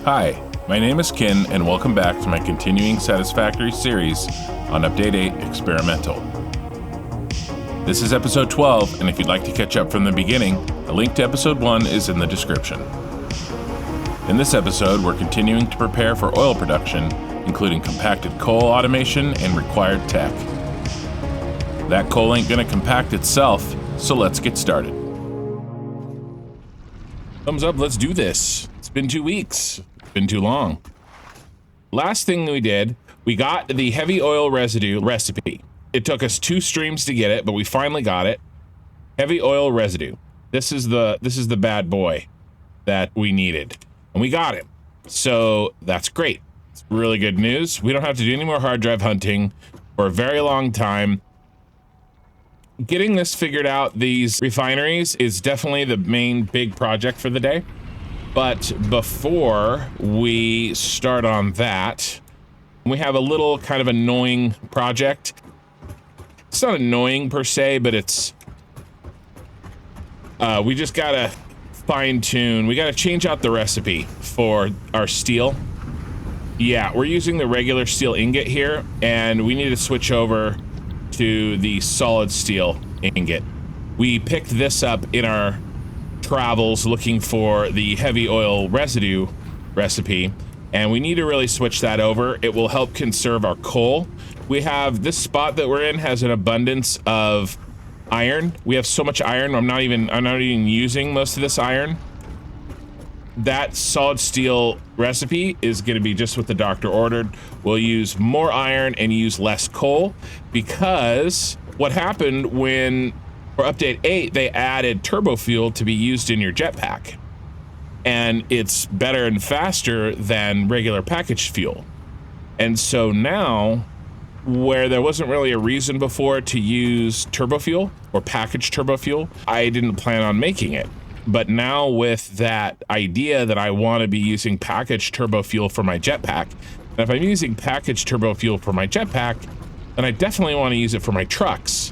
Hi, my name is Ken, and welcome back to my continuing Satisfactory series on Update 8 Experimental. This is episode 12, and if you'd like to catch up from the beginning, a link to episode 1 is in the description. In this episode, we're continuing to prepare for oil production, including compacted coal automation and required tech. That coal ain't gonna compact itself, so let's get started. Thumbs up, let's do this. It's been 2 weeks. It's been too long. Last thing we did, we got the heavy oil residue recipe. It took us 2 streams to get it, but we finally got it. Heavy oil residue. This is the bad boy that we needed, and we got it. So that's great. It's really good news. We don't have to do any more hard drive hunting for a very long time. Getting this figured out, these refineries, is definitely the main big project for the day. But before we start on that, we have a little kind of annoying project. It's not annoying per se, but it's we just gotta fine tune. We gotta change out the recipe for our steel. Yeah, we're using the regular steel ingot here, and we need to switch over to the solid steel ingot. We picked this up in our travels looking for the heavy oil residue recipe, and we need to really switch that over. It will help conserve our coal. We have this spot that we're in has an abundance of iron. We have so much iron. I'm not even using most of this iron. That solid steel recipe is going to be just what the doctor ordered. We'll use more iron and use less coal, because what happened when, for update 8, they added turbo fuel to be used in your jetpack, and it's better and faster than regular packaged fuel. And so now, where there wasn't really a reason before to use turbo fuel or packaged turbo fuel, I didn't plan on making it. But now with that idea that I want to be using packaged turbo fuel for my jetpack, and if I'm using packaged turbo fuel for my jetpack, then I definitely want to use it for my trucks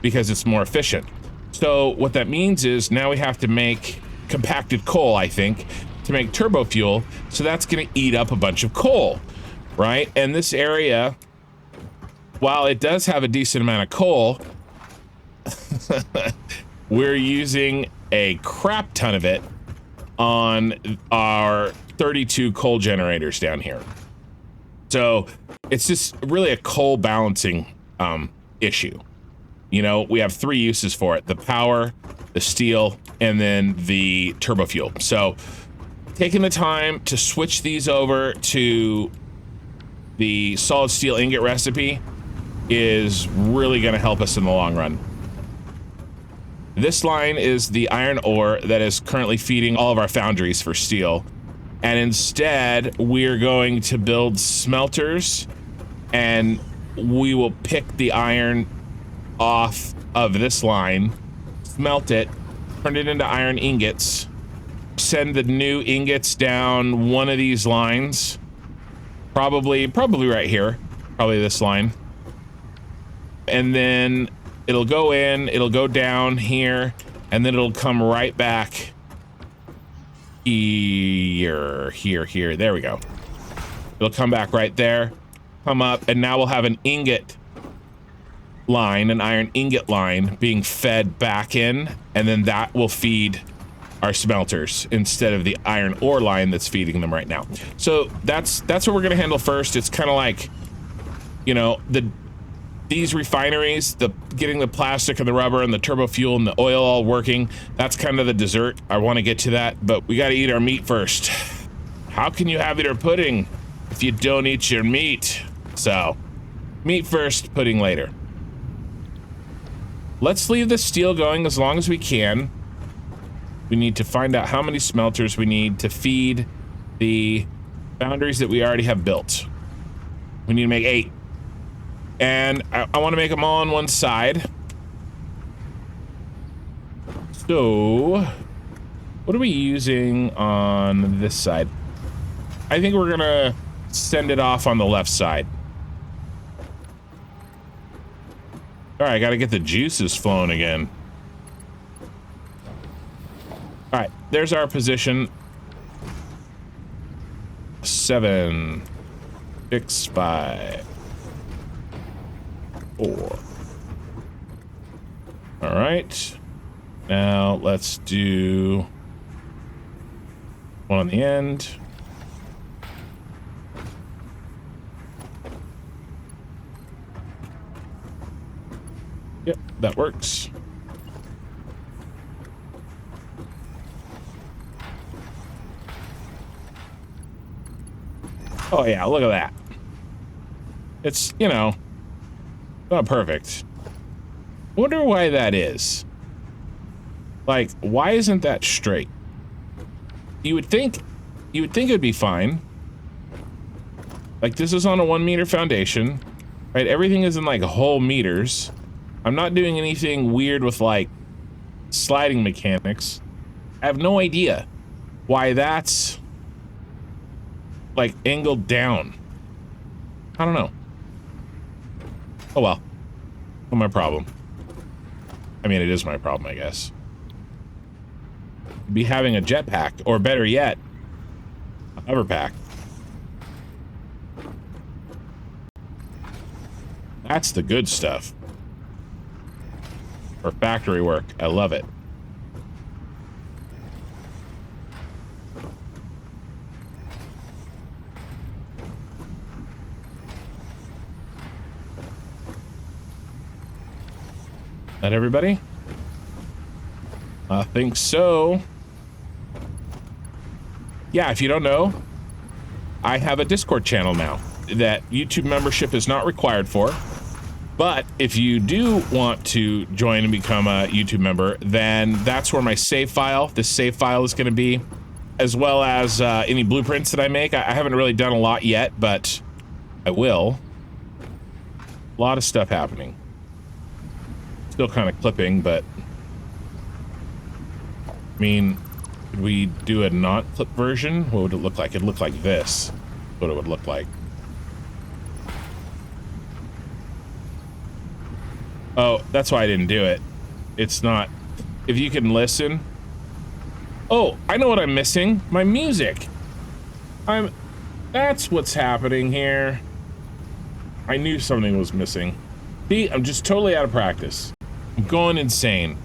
because it's more efficient. So what that means is now we have to make compacted coal, I think, to make turbo fuel. So that's going to eat up a bunch of coal, right? And this area, while it does have a decent amount of coal, we're using a crap ton of it on our 32 coal generators down here. So it's just really a coal balancing issue. You know, we have 3 uses for it: the power, the steel, and then the turbo fuel. So taking the time to switch these over to the solid steel ingot recipe is really going to help us in the long run. This line is the iron ore that is currently feeding all of our foundries for steel. And instead, we're going to build smelters, and we will pick the iron off of this line, smelt it, turn it into iron ingots, send the new ingots down one of these lines, probably right here, probably this line. And then it'll go in, it'll go down here, and then it'll come right back here. There we go. It'll come back right there, come up, and now we'll have an ingot line, an iron ingot line being fed back in, and then that will feed our smelters instead of the iron ore line that's feeding them right now. So that's what we're gonna handle first. It's kind of like, you know, these refineries, getting the plastic and the rubber and the turbo fuel and the oil all working, that's kind of the dessert. I want to get to that, but we got to eat our meat first. How can you have your pudding if you don't eat your meat? So, meat first, pudding later. Let's leave the steel going as long as we can. We need to find out how many smelters we need to feed the foundries that we already have built. We need to make 8. And I want to make them all on one side. So, what are we using on this side? I think we're gonna send it off on the left side. All right, I gotta get the juices flowing again. All right, there's our position. 7, 6, 5, 4. All right. Now let's do one on the end. Yep, that works. Oh yeah, look at that. It's, you know, not perfect. Wonder why that is. Like, why isn't that straight? You would think it'd be fine. Like, this is on a 1 meter foundation, right? Everything is in like whole meters. I'm not doing anything weird with like sliding mechanics. I have no idea why that's like angled down. I don't know. Oh well. Not my problem. I mean, it is my problem, I guess. Be having a jetpack, or better yet, a hover pack. That's the good stuff. For factory work. I love it. That everybody? I think so. Yeah, if you don't know, I have a Discord channel now that YouTube membership is not required for. But if you do want to join and become a YouTube member, then that's where my save file, this save file is going to be, as well as any blueprints that I make. I haven't really done a lot yet, but I will. A lot of stuff happening. Still kind of clipping, but I mean, could we do a not clip version? What would it look like? It'd look like this. What it would look like. Oh, that's why I didn't do it. It's not. If you can listen. Oh, I know what I'm missing. My music. That's what's happening here. I knew something was missing. See, I'm just totally out of practice. I'm going insane.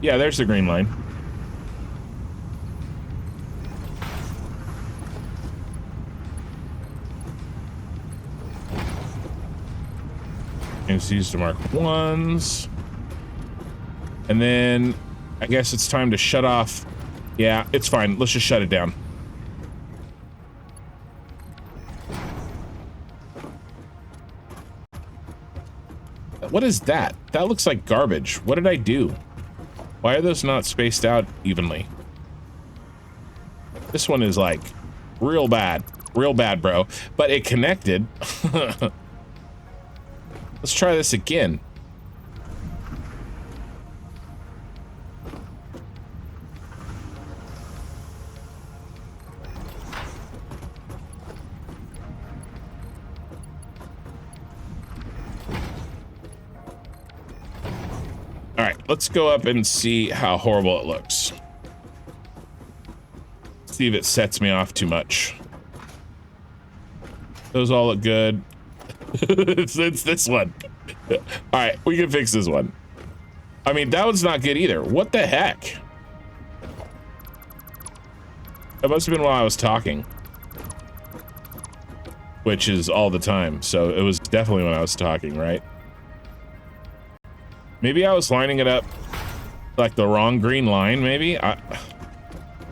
Yeah, there's the green line. And these to mark 1s. And then I guess it's time to shut off. Yeah, it's fine. Let's just shut it down. What is that? That looks like garbage. What did I do? Why are those not spaced out evenly? This one is like real bad, bro. But it connected. Let's try this again. All right, let's go up and see how horrible it looks. See if it sets me off too much. Those all look good. it's this one. All right, we can fix this one. I mean, that one's not good either. What the heck? That must have been while I was talking. Which is all the time, so it was definitely when I was talking, right? Maybe I was lining it up like the wrong green line, maybe? I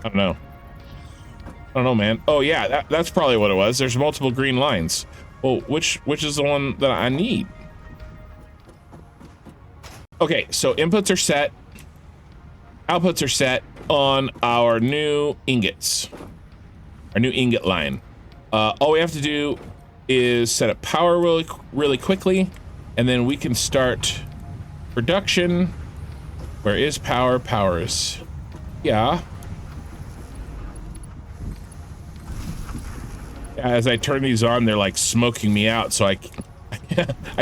don't know. I don't know, man. Oh yeah, that's probably what it was. There's multiple green lines. Well, which is the one that I need? Okay, so inputs are set. Outputs are set on our new ingots. Our new ingot line. All we have to do is set up power really quickly, and then we can start production. Where is power? Power is... Yeah. As I turn these on, they're like smoking me out, so I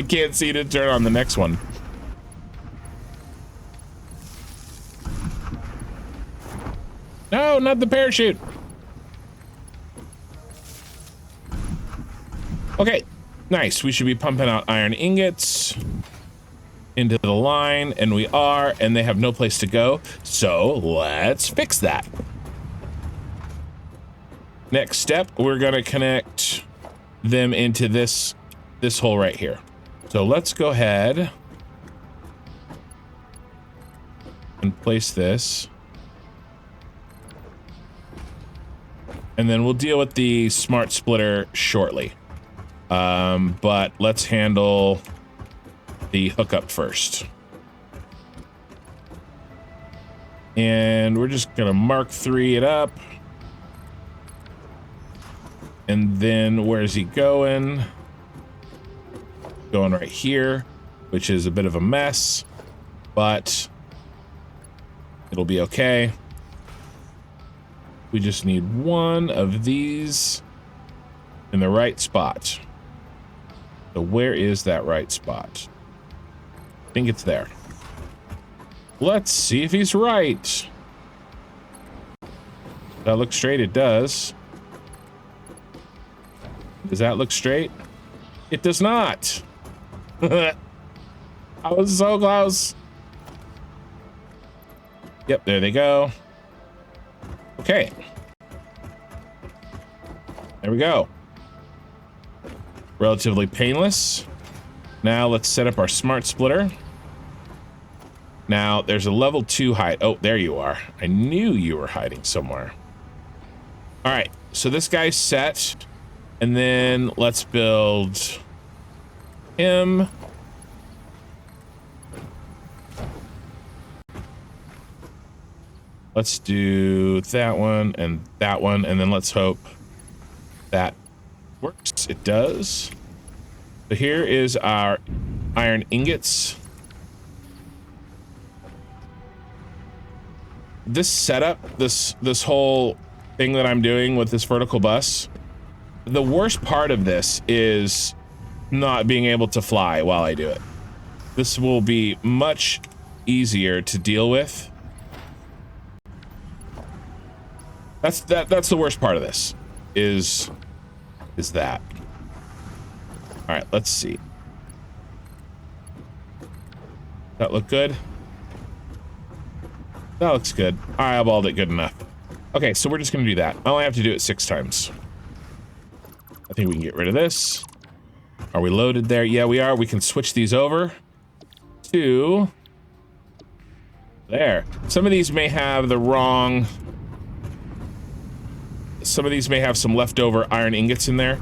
can't see to turn on the next one. No, not the parachute. Okay, nice. We should be pumping out iron ingots into the line, and we are, and they have no place to go. So let's fix that. Next step, we're gonna connect them into this hole right here. So let's go ahead and place this. And then we'll deal with the smart splitter shortly. But let's handle the hookup first. And we're just gonna Mark III it up. And then where's he going? Going right here, which is a bit of a mess, but it'll be okay. We just need one of these in the right spot. So where is that right spot? I think it's there. Let's see if he's right. That looks straight. It does. Does that look straight? It does not. I was so close. Yep, there they go. Okay. There we go. Relatively painless. Now let's set up our smart splitter. Now there's a level 2 hide. Oh, there you are. I knew you were hiding somewhere. All right, so this guy's set. And then let's build him. Let's do that one, and then let's hope that works. It does. So here is our iron ingots. This setup, this whole thing that I'm doing with this vertical bus, the worst part of this is not being able to fly while I do it. This will be much easier to deal with. That's the worst part of this, is that. All right, let's see. That look good? That looks good. I eyeballed it good enough. Okay, so we're just gonna do that. I only have to do it 6 times. I think we can get rid of this. Are we loaded there? Yeah, we are. We can switch these over to there. Some of these may have the wrong... Some of these may have some leftover iron ingots in there,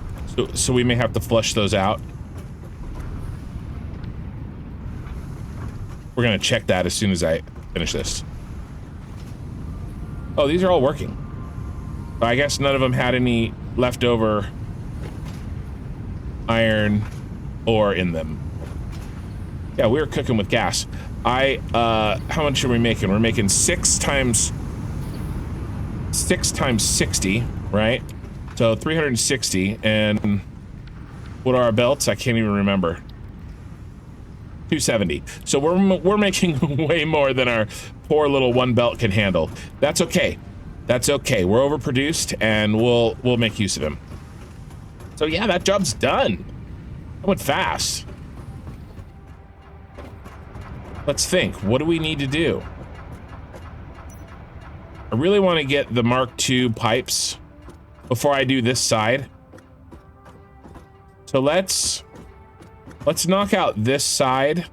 so we may have to flush those out. We're gonna check that as soon as I finish this. Oh, these are all working. I guess none of them had any leftover iron ore in them. Yeah, we were cooking with gas. How much are we making? We're making 6 times 60, right? So 360, and what are our belts? I can't even remember. 270. So we're making way more than our poor little one belt can handle. That's okay. That's okay. We're overproduced, and we'll make use of him. So yeah, that job's done. That went fast. Let's think. What do we need to do? I really want to get the Mark II pipes before I do this side. So let's knock out this side.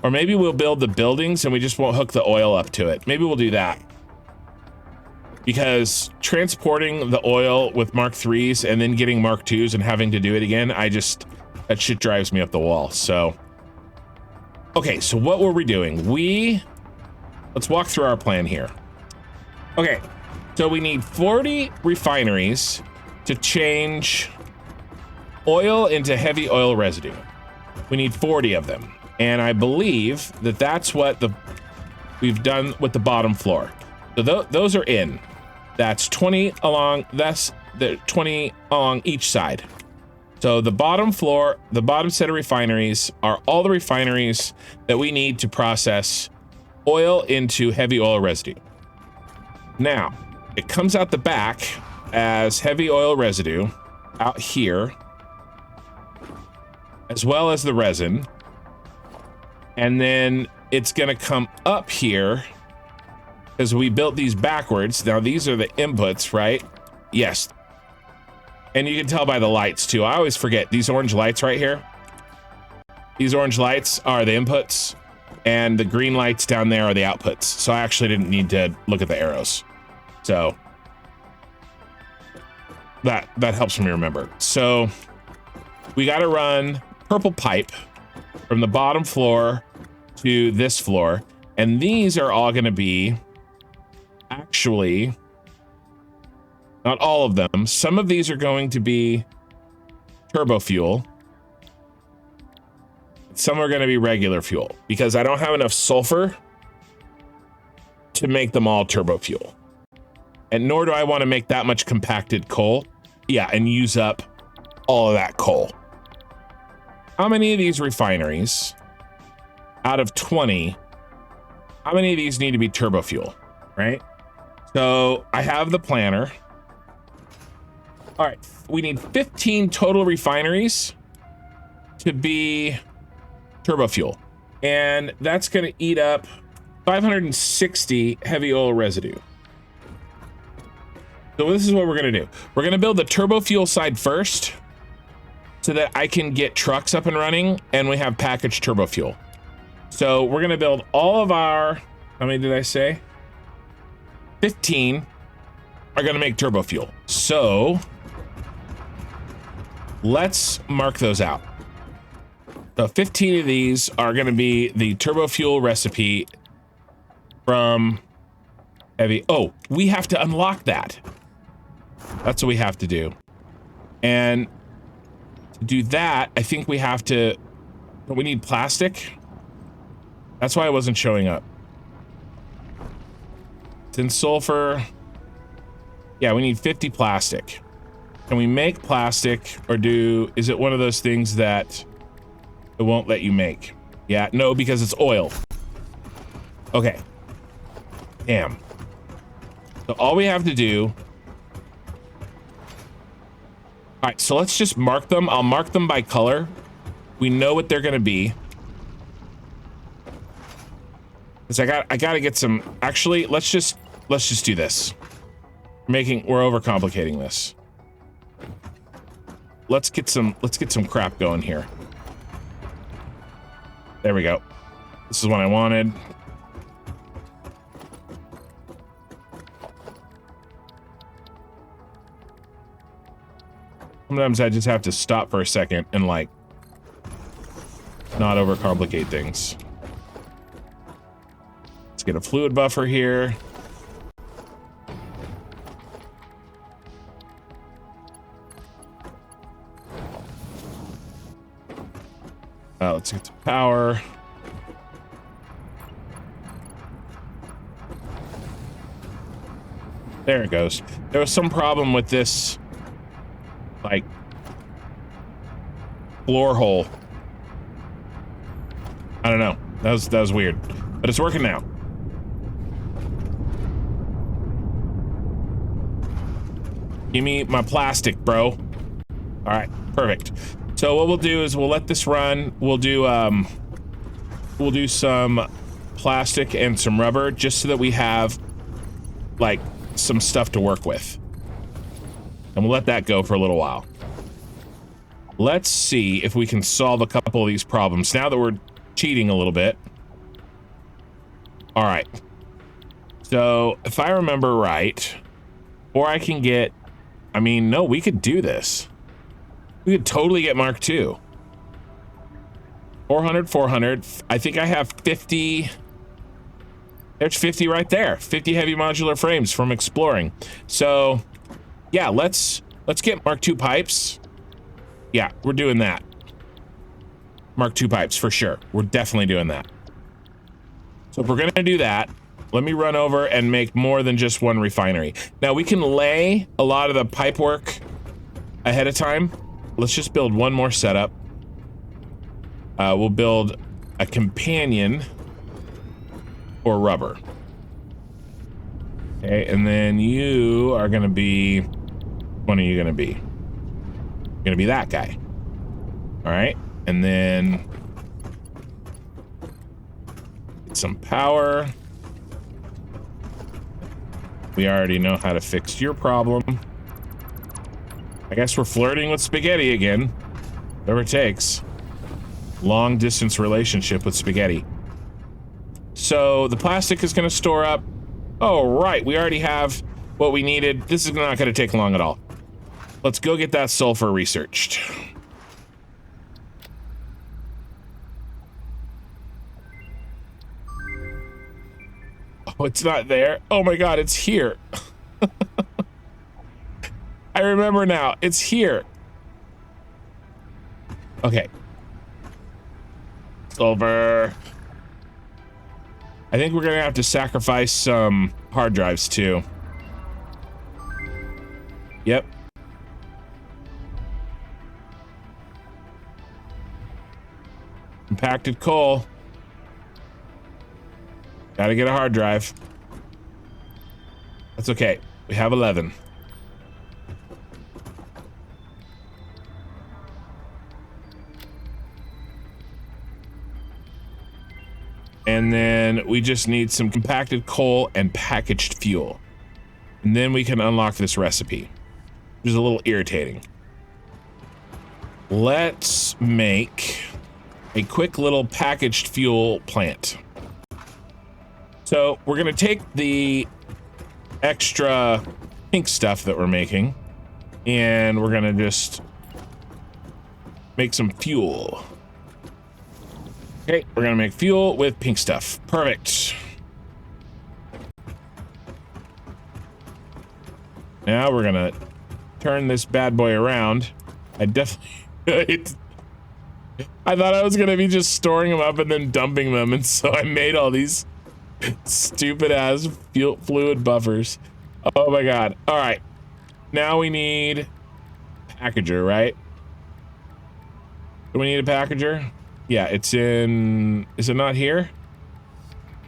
Or maybe we'll build the buildings and we just won't hook the oil up to it. Maybe we'll do that. Because transporting the oil with Mark IIIs and then getting Mark IIs and having to do it again, that shit drives me up the wall. So, okay, so what were we doing? Let's walk through our plan here. Okay, so we need 40 refineries to change oil into heavy oil residue. We need 40 of them. And I believe that that's what we've done with the bottom floor. So those are in. That's 20 along, that's the 20 along each side. So the bottom floor, the bottom set of refineries are all the refineries that we need to process oil into heavy oil residue. Now, it comes out the back as heavy oil residue out here, as well as the resin. And then it's gonna come up here because we built these backwards. Now these are the inputs, right? Yes. And you can tell by the lights too. I always forget these orange lights right here. These orange lights are the inputs and the green lights down there are the outputs. So I actually didn't need to look at the arrows. So that helps me remember. So we got to run purple pipe from the bottom floor to this floor. And these are all going to be actually not all of them. Some of these are going to be turbo fuel. Some are going to be regular fuel because I don't have enough sulfur to make them all turbo fuel. And nor do I want to make that much compacted coal. Yeah, and use up all of that coal. How many of these refineries out of 20, how many of these need to be turbo fuel, right? So I have the planner. All right, we need 15 total refineries to be turbo fuel. And that's going to eat up 560 heavy oil residue. So this is what we're going to do. We're going to build the turbo fuel side first so that I can get trucks up and running and we have packaged turbo fuel. So we're going to build all of our, how many did I say? 15 are going to make turbo fuel. So let's mark those out. So 15 of these are going to be the turbo fuel recipe from heavy. Oh, we have to unlock that. That's what we have to do. And to do that, I think we have to, we need plastic. That's why I wasn't showing up. Tin sulfur. Yeah, we need 50 plastic. Can we make plastic or is it one of those things that it won't let you make? Yeah, no, because it's oil. Okay. Damn. So all we have to do. All right, so let's just mark them. I'll mark them by color. We know what they're going to be. Because I got to get some. Actually, let's just do this. We're overcomplicating this. Let's get some crap going here. There we go. This is what I wanted. Sometimes I just have to stop for a second and like not overcomplicate things. Let's get a fluid buffer here. Let's get some power. There it goes. There was some problem with this, like, floor hole. I don't know. That was weird, but it's working now. Give me my plastic, bro. All right, perfect. So what we'll do is we'll let this run. We'll do some plastic and some rubber just so that we have like some stuff to work with. And we'll let that go for a little while. Let's see if we can solve a couple of these problems now that we're cheating a little bit. All right. So if I remember right, or I can get, I mean, no, we could do this. We could totally get Mark II. 400, 400. I think I have 50. There's 50 right there. 50 heavy modular frames from exploring. So yeah, let's get Mark II pipes. Yeah, we're doing that. Mark II pipes for sure. We're definitely doing that. So if we're gonna do that, let me run over and make more than just one refinery. Now we can lay a lot of the pipe work ahead of time. Let's just build one more setup. We'll build a companion for rubber. Okay, and then you are gonna be, when are you gonna be? You're gonna be that guy. All right, And then some power. We already know how to fix your problem. I guess we're flirting with spaghetti again. Whatever it takes. Long distance relationship with spaghetti. So the plastic is going to store up. Oh, right. We already have what we needed. This is not going to take long at all. Let's go get that sulfur researched. Oh, it's not there. Oh my God, it's here. I remember now. It's here. Okay. Sulfur. I think we're gonna have to sacrifice some hard drives too. Yep. Compacted coal. Gotta get a hard drive. That's okay. We have 11. And then we just need some compacted coal and packaged fuel. And then we can unlock this recipe, which is a little irritating. Let's make a quick little packaged fuel plant. So we're gonna take the extra pink stuff that we're making and we're gonna just make some fuel. Okay, we're gonna make fuel with pink stuff. Perfect. Now we're gonna turn this bad boy around. I definitely, I thought I was gonna be just storing them up and then dumping them, and so I made all these stupid ass fluid buffers. Oh my God. All right, now we need packager, right? Do we need a packager? Yeah, it's in, is it not here?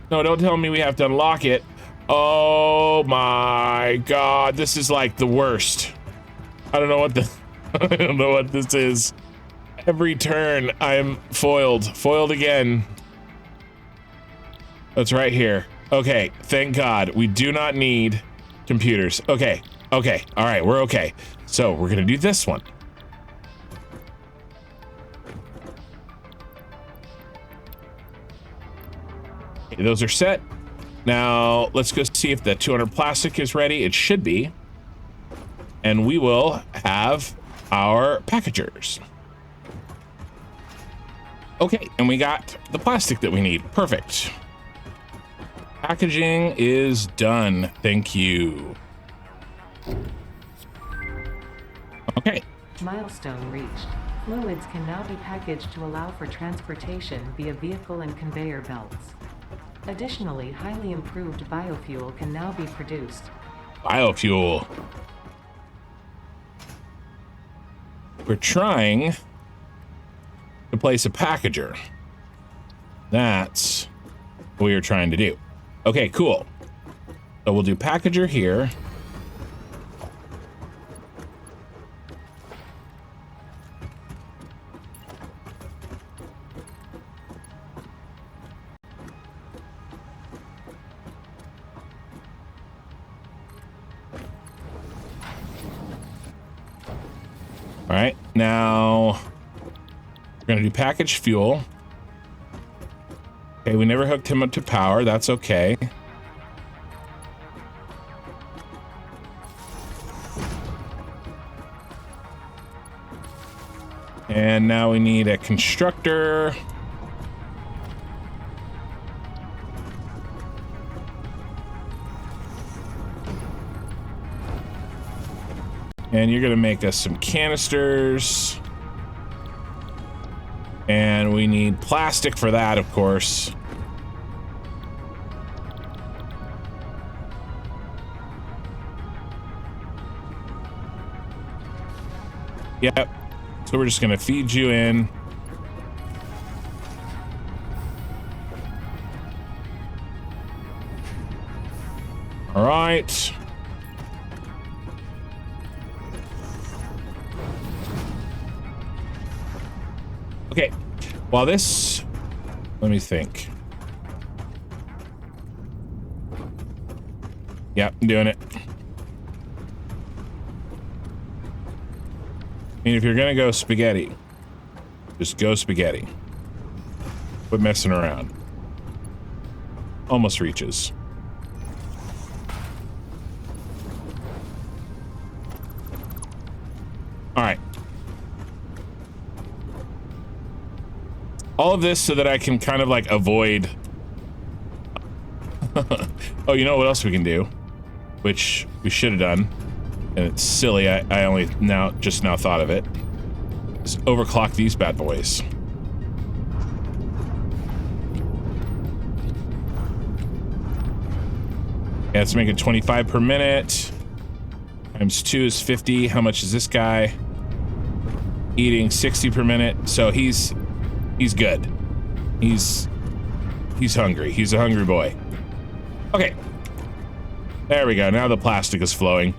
No, don't tell me we have to unlock it. Oh my God, this is like the worst. I don't know what the, I don't know what this is. Every turn I'm foiled again. That's right here. Okay, thank God. We do not need computers. Okay, okay, all right, we're okay. So we're gonna do this one. Okay, those are set. Now let's go see if the 200 plastic is ready. It should be. And we will have our packagers. Okay, and we got the plastic that we need. Perfect. Packaging is done. Thank you. Okay. Milestone reached. Fluids can now be packaged to allow for transportation via vehicle and conveyor belts. Additionally, highly improved biofuel can now be produced. Biofuel. We're trying to place a packager. That's what we were trying to do. Okay, cool. So we'll do packager here. All right, now we're gonna do packaged fuel. Okay, we never hooked him up to power. That's okay. And now we need a constructor. And you're gonna make us some canisters. And we need plastic for that, of course. Yep. So we're just gonna feed you in. All right. Okay, while this, let me think. Yep, I'm doing it. I mean, if you're gonna go spaghetti, just go spaghetti. Quit messing around. Almost reaches. All right. All of this so that I can kind of like avoid. Oh, you know what else we can do? Which we should have done. And it's silly, I only just now thought of it. Is overclock these bad boys. Yeah, let's make it 25 per minute. Times 2 is 50. How much is this guy? Eating 60 per minute. So he's good. He's hungry. He's a hungry boy. Okay. There we go. Now the plastic is flowing.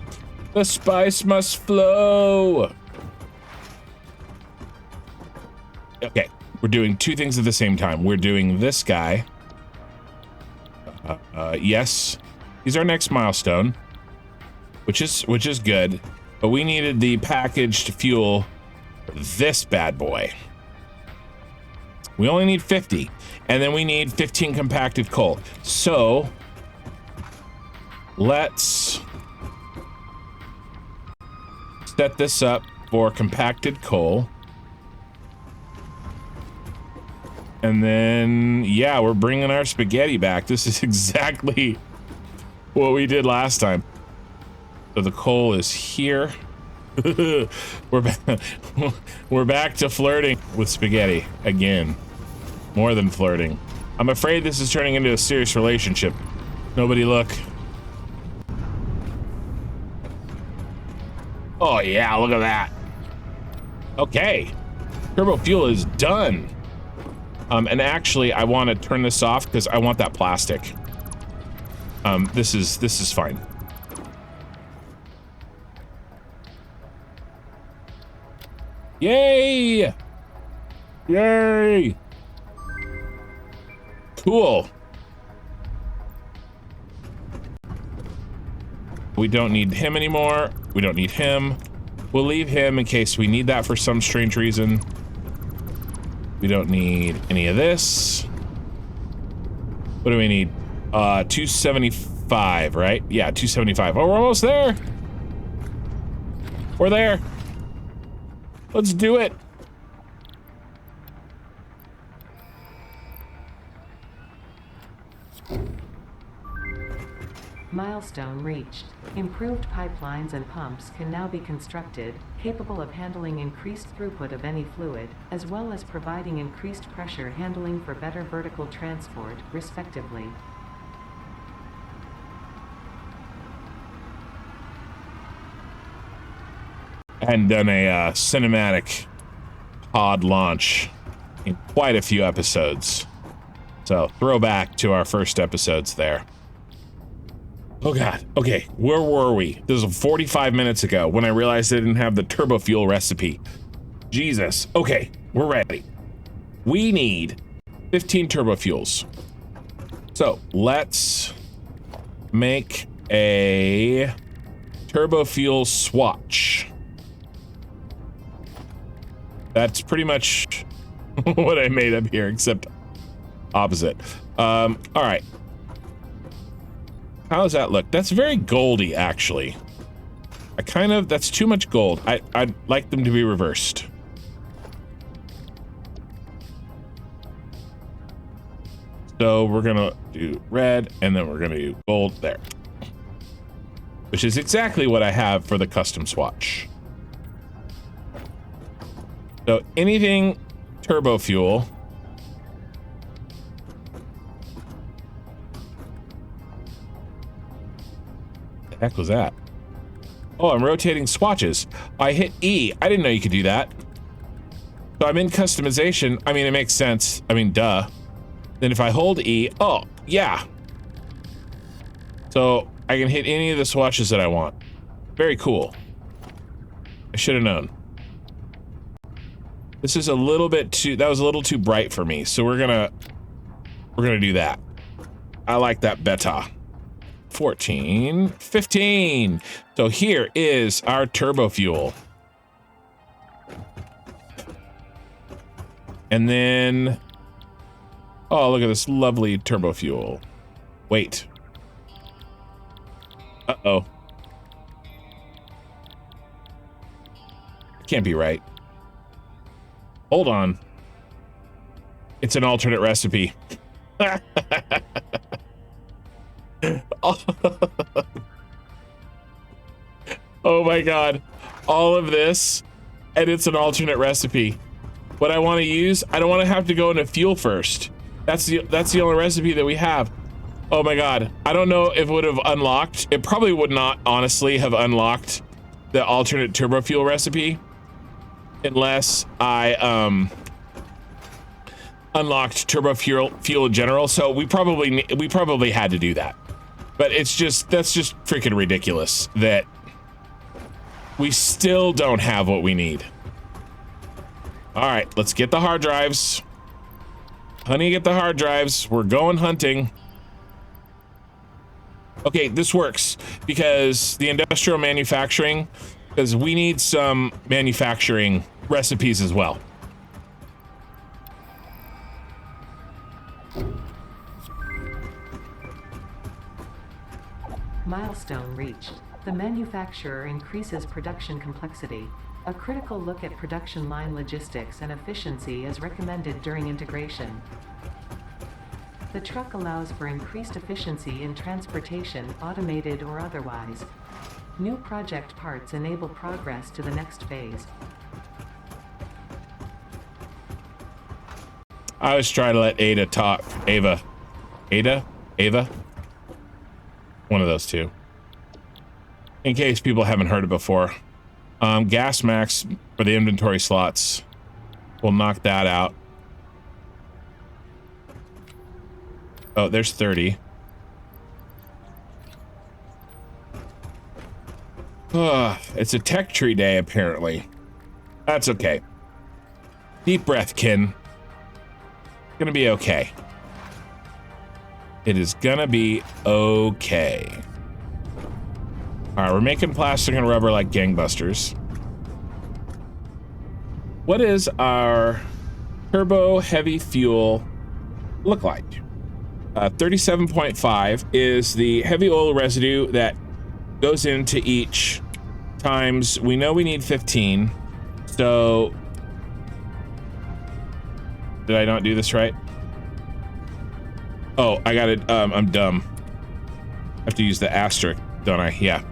The spice must flow. Okay. We're doing two things at the same time. We're doing this guy. Yes. He's our next milestone, which is good, but we needed the packaged fuel for this bad boy. We only need 50, and then we need 15 compacted coal. So let's set this up for compacted coal. And then, yeah, we're bringing our spaghetti back. This is exactly what we did last time. So the coal is here. We're back to flirting with spaghetti again. More than flirting. I'm afraid this is turning into a serious relationship. Nobody look. Oh yeah, look at that. Okay. Turbo fuel is done. And actually I want to turn this off because I want that plastic. This is fine. Yay! Yay! Cool. We don't need him anymore. We don't need him. We'll leave him in case we need that for some strange reason. We don't need any of this. What do we need? 275, right? Yeah, 275. Oh, we're almost there. We're there. Let's do it. Milestone reached. Improved pipelines and pumps can now be constructed, capable of handling increased throughput of any fluid, as well as providing increased pressure handling for better vertical transport, respectively. And done a cinematic pod launch in quite a few episodes. So throwback to our first episodes there. Oh god. Okay, where were we? This was 45 minutes ago when I realized I didn't have the turbo fuel recipe. Jesus. Okay, we're ready. We need 15 turbo fuels. So let's make a turbo fuel swatch. That's pretty much what I made up here, except opposite. All right. How does that look? That's very goldy, actually. That's too much gold. I'd like them to be reversed. So we're gonna do red, and then we're gonna do gold there. Which is exactly what I have for the custom swatch. So anything turbo fuel. The heck was that? Oh, I'm rotating swatches. I hit E. I didn't know you could do that. So I'm in customization. I mean, it makes sense. I mean, duh. Then if I hold E, oh, yeah. So I can hit any of the swatches that I want. Very cool. I should have known. This is a little bit too, that was a little too bright for me. So we're gonna do that. I like that better. 14, 15. So here is our turbo fuel. And then, oh, look at this lovely turbo fuel. Wait. Uh-oh. Can't be right. Hold on. It's an alternate recipe. Oh my god. All of this, and it's an alternate recipe. What I want to use, I don't want to have to go into fuel first. That's the only recipe that we have. Oh my god. I don't know if it would have unlocked. It probably would not honestly have unlocked the alternate turbo fuel recipe unless I unlocked turbo fuel in general. So we probably had to do that. But it's just, that's just freaking ridiculous that we still don't have what we need. All right, let's get the hard drives. Honey, get the hard drives. We're going hunting. Okay, this works because the industrial manufacturing, because we need some manufacturing recipes as well. Milestone reached. The manufacturer increases production complexity. A critical look at production line logistics and efficiency is recommended during integration. The truck allows for increased efficiency in transportation, automated or otherwise. New project parts enable progress to the next phase. I was trying to let Ada talk. Ava. Ava? One of those two. In case people haven't heard it before. Gas max for the inventory slots. We'll knock that out. Oh, there's 30. It's a tech tree day, apparently. That's okay. Deep breath, Kin. Gonna be okay. It is gonna be okay. All right, we're making plastic and rubber like gangbusters. What is our turbo heavy fuel look like? 37.5 is the heavy oil residue that goes into each times. We know we need 15. So did I not do this right? Oh, I got it. I'm dumb. I have to use the asterisk, don't I? Yeah.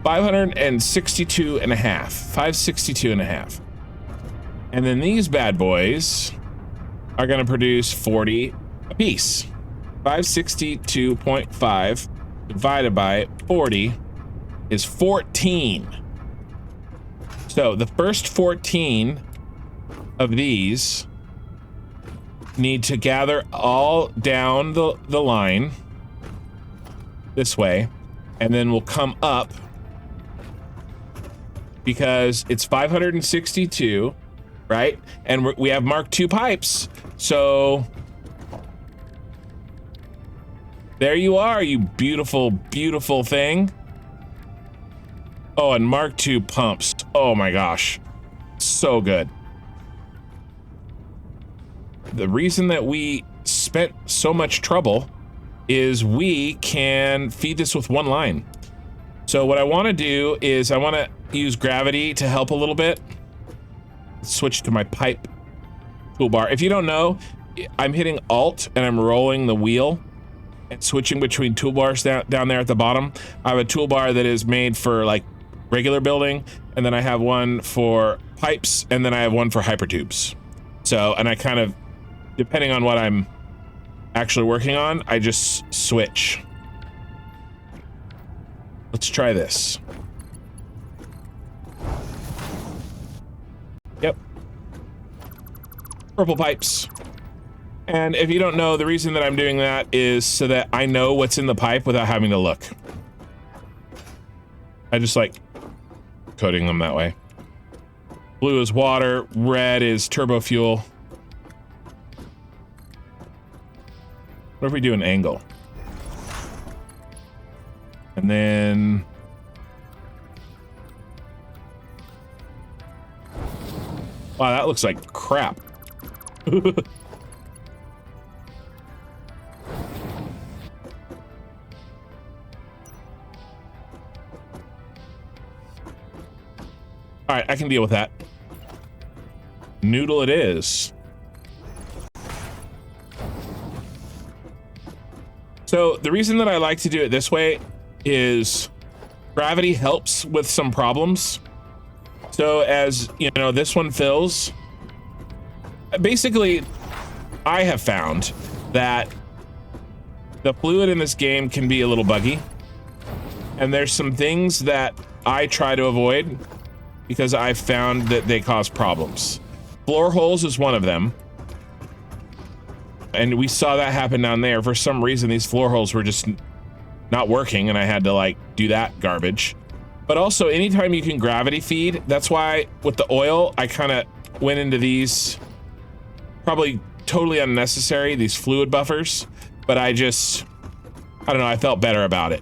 562 and a half. 562 and a half. And then these bad boys are going to produce 40 a piece. 562.5 divided by 40 is 14. So the first 14 of these need to gather all down the line this way, and then we'll come up because it's 562, right? And we have Mark II pipes. So there you are, you beautiful, beautiful thing. Oh, and Mark II pumps. Oh my gosh. So good. The reason that we spent so much trouble is we can feed this with one line. So what I want to do is I want to use gravity to help a little bit. Switch to my pipe toolbar. If you don't know, I'm hitting Alt and I'm rolling the wheel and switching between toolbars down there at the bottom. I have a toolbar that is made for like regular building, and then I have one for pipes, and then I have one for hypertubes. So, and I kind of, depending on what I'm actually working on, I just switch. Let's try this. Yep. Purple pipes. And if you don't know, the reason that I'm doing that is so that I know what's in the pipe without having to look. I just like coding them that way. Blue is water, red is turbo fuel. What if we do an angle? And then... Wow, that looks like crap. All right, I can deal with that. Noodle it is. So the reason that I like to do it this way is gravity helps with some problems. So as you know, this one fills. Basically, I have found that the fluid in this game can be a little buggy. And there's some things that I try to avoid because I've found that they cause problems. Floor holes is one of them. And we saw that happen down there. For some reason, these floor holes were just not working, and I had to like do that garbage. But also, anytime you can gravity feed, that's why with the oil, I kind of went into these, probably totally unnecessary, these fluid buffers, but I don't know, I felt better about it.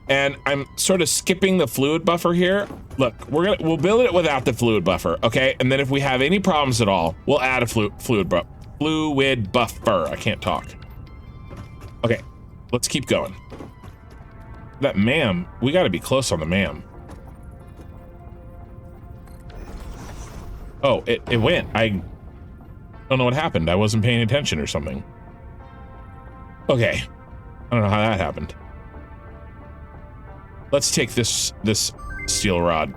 And I'm sort of skipping the fluid buffer here. Look, we'll build it without the fluid buffer, okay? And then if we have any problems at all, we'll add a fluid buffer. I can't talk. Okay, let's keep going. That ma'am, we got to be close on the ma'am. Oh, it went. I don't know what happened. I wasn't paying attention or something. Okay, I don't know how that happened. Let's take this steel rod.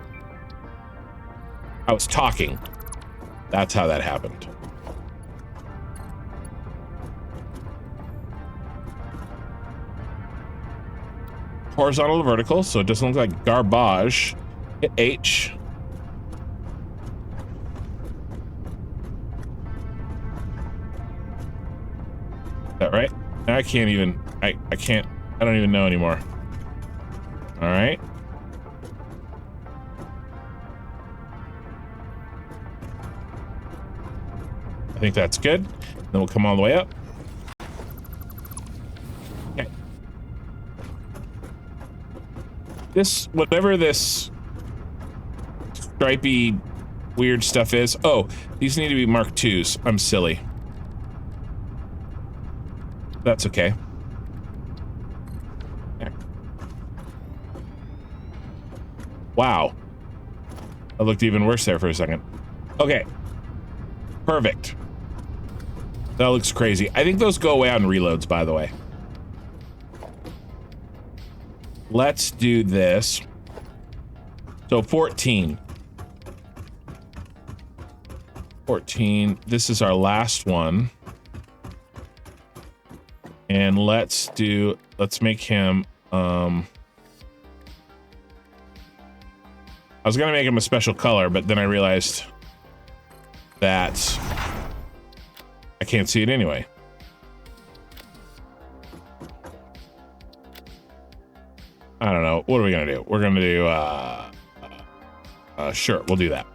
I was talking. That's how that happened. Horizontal to vertical, so it doesn't look like garbage. Hit H. Is that right? I can't even, I don't even know anymore. All right. I think that's good. Then we'll come all the way up. Okay. This, whatever this stripey weird stuff is. Oh, these need to be Mark IIs. I'm silly. That's okay. Wow. That looked even worse there for a second. Okay. Perfect. That looks crazy. I think those go away on reloads, by the way. Let's do this. So 14. 14. This is our last one. And let's make him, I was gonna make him a special color, but then I realized that I can't see it anyway. I don't know. What are we gonna do? We're gonna do, sure, we'll do that.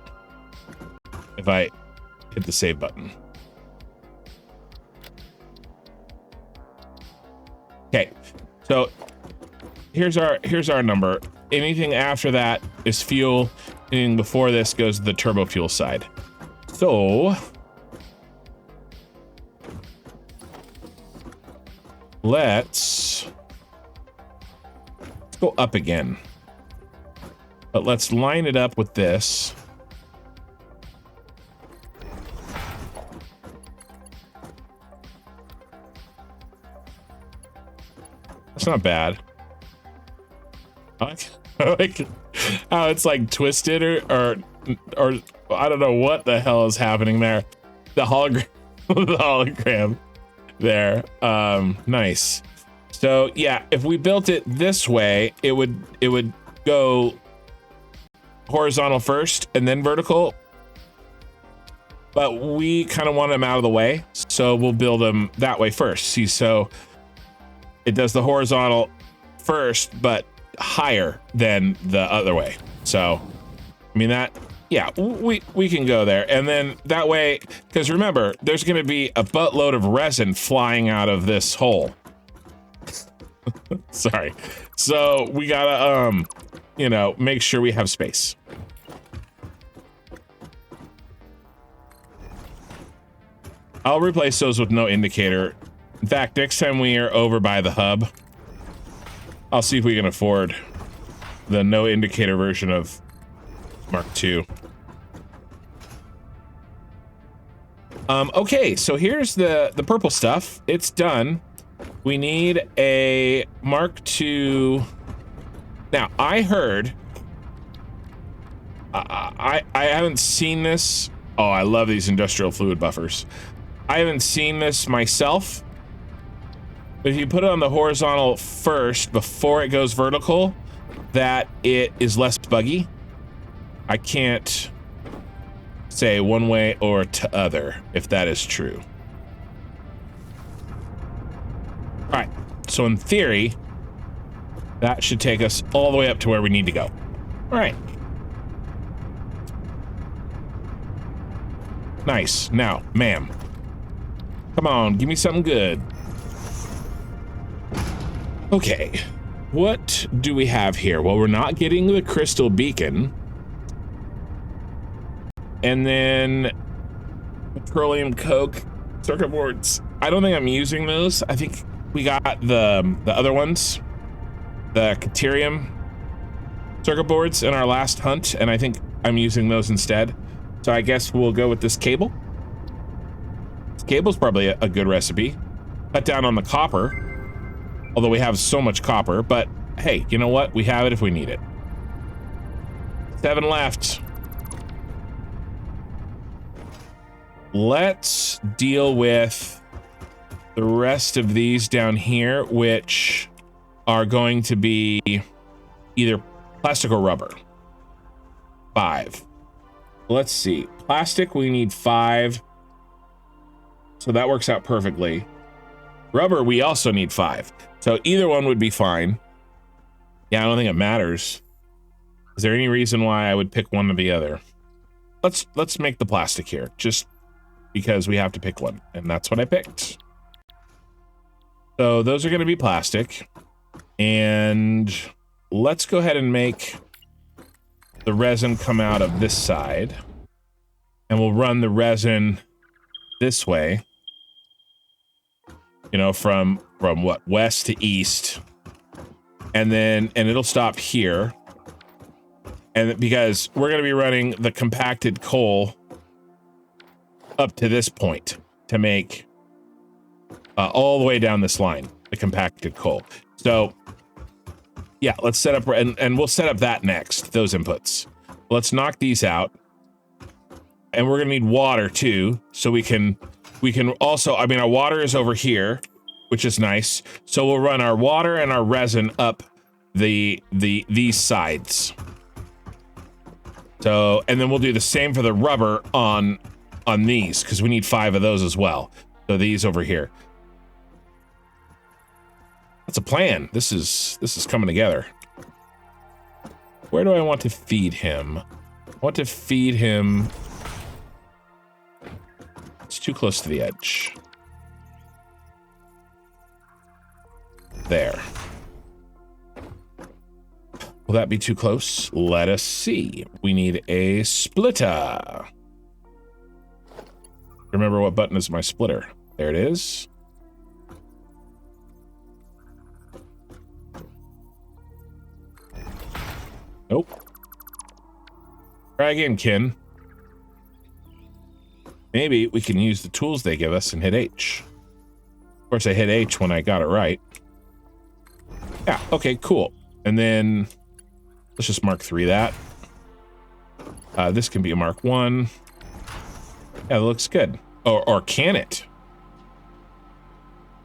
If I hit the save button. Okay, so here's our number. Anything after that is fuel. Anything before this goes to the turbo fuel side. So let's go up again. But let's line it up with this. That's not bad. I like how it's like twisted or I don't know what the hell is happening there. The hologram, the hologram there. Nice. So yeah, if we built it this way, it would go horizontal first and then vertical. But we kind of want them out of the way, so we'll build them that way first. See, so it does the horizontal first, but higher than the other way. So, I mean, that Yeah, we can go there. And then that way, because remember, there's going to be a buttload of resin flying out of this hole. Sorry. So we gotta, you know, make sure we have space. I'll replace those with no indicator. In fact, next time we are over by the hub, I'll see if we can afford the no indicator version of Mark II. Okay, so here's the purple stuff. It's done. We need a Mark II. Now, I heard, I haven't seen this. Oh, I love these industrial fluid buffers. I haven't seen this myself, but if you put it on the horizontal first before it goes vertical, that it is less buggy. I can't say one way or t'other if that is true. All right, so in theory, that should take us all the way up to where we need to go. All right. Nice. Now, ma'am, come on, give me something good. Okay, what do we have here? Well, we're not getting the crystal beacon. And then petroleum coke circuit boards. I don't think I'm using those. I think we got the other ones, the Caterium circuit boards in our last hunt, and I think I'm using those instead. So I guess we'll go with this cable. This cable's probably a good recipe. Cut down on the copper, although we have so much copper, but hey, you know what? We have it if we need it. 7 left. Let's deal with the rest of these down here, which are going to be either plastic or rubber. 5. Let's see. Plastic, we need 5. So that works out perfectly. Rubber, we also need 5. So either one would be fine. Yeah, I don't think it matters. Is there any reason why I would pick one or the other? Let's make the plastic here, just because we have to pick one, and that's what I picked. So those are going to be plastic, and let's go ahead and make the resin come out of this side, and we'll run the resin this way, you know, from what, west to east, and it'll stop here. And because we're going to be running the compacted coal up to this point to make all the way down this line, the compacted coal. So yeah, let's set up, and we'll set up that next, those inputs. Let's knock these out. And we're gonna need water too, so we can also, I mean, our water is over here, which is nice. So we'll run our water and our resin up these sides. So, and then we'll do the same for the rubber on these, because we need 5 of those as well. So these over here. That's a plan. This is coming together. Where do I want to feed him? I want to feed him. It's too close to the edge. There. Will that be too close? Let us see. We need a splitter. Remember what button is my splitter? There it is. Nope. Try again, Ken. Maybe we can use the tools they give us and hit H. Of course, I hit H when I got it right. Yeah, okay, cool. And then let's just mark 3 that. This can be a mark 1. Yeah, that looks good. Or can it?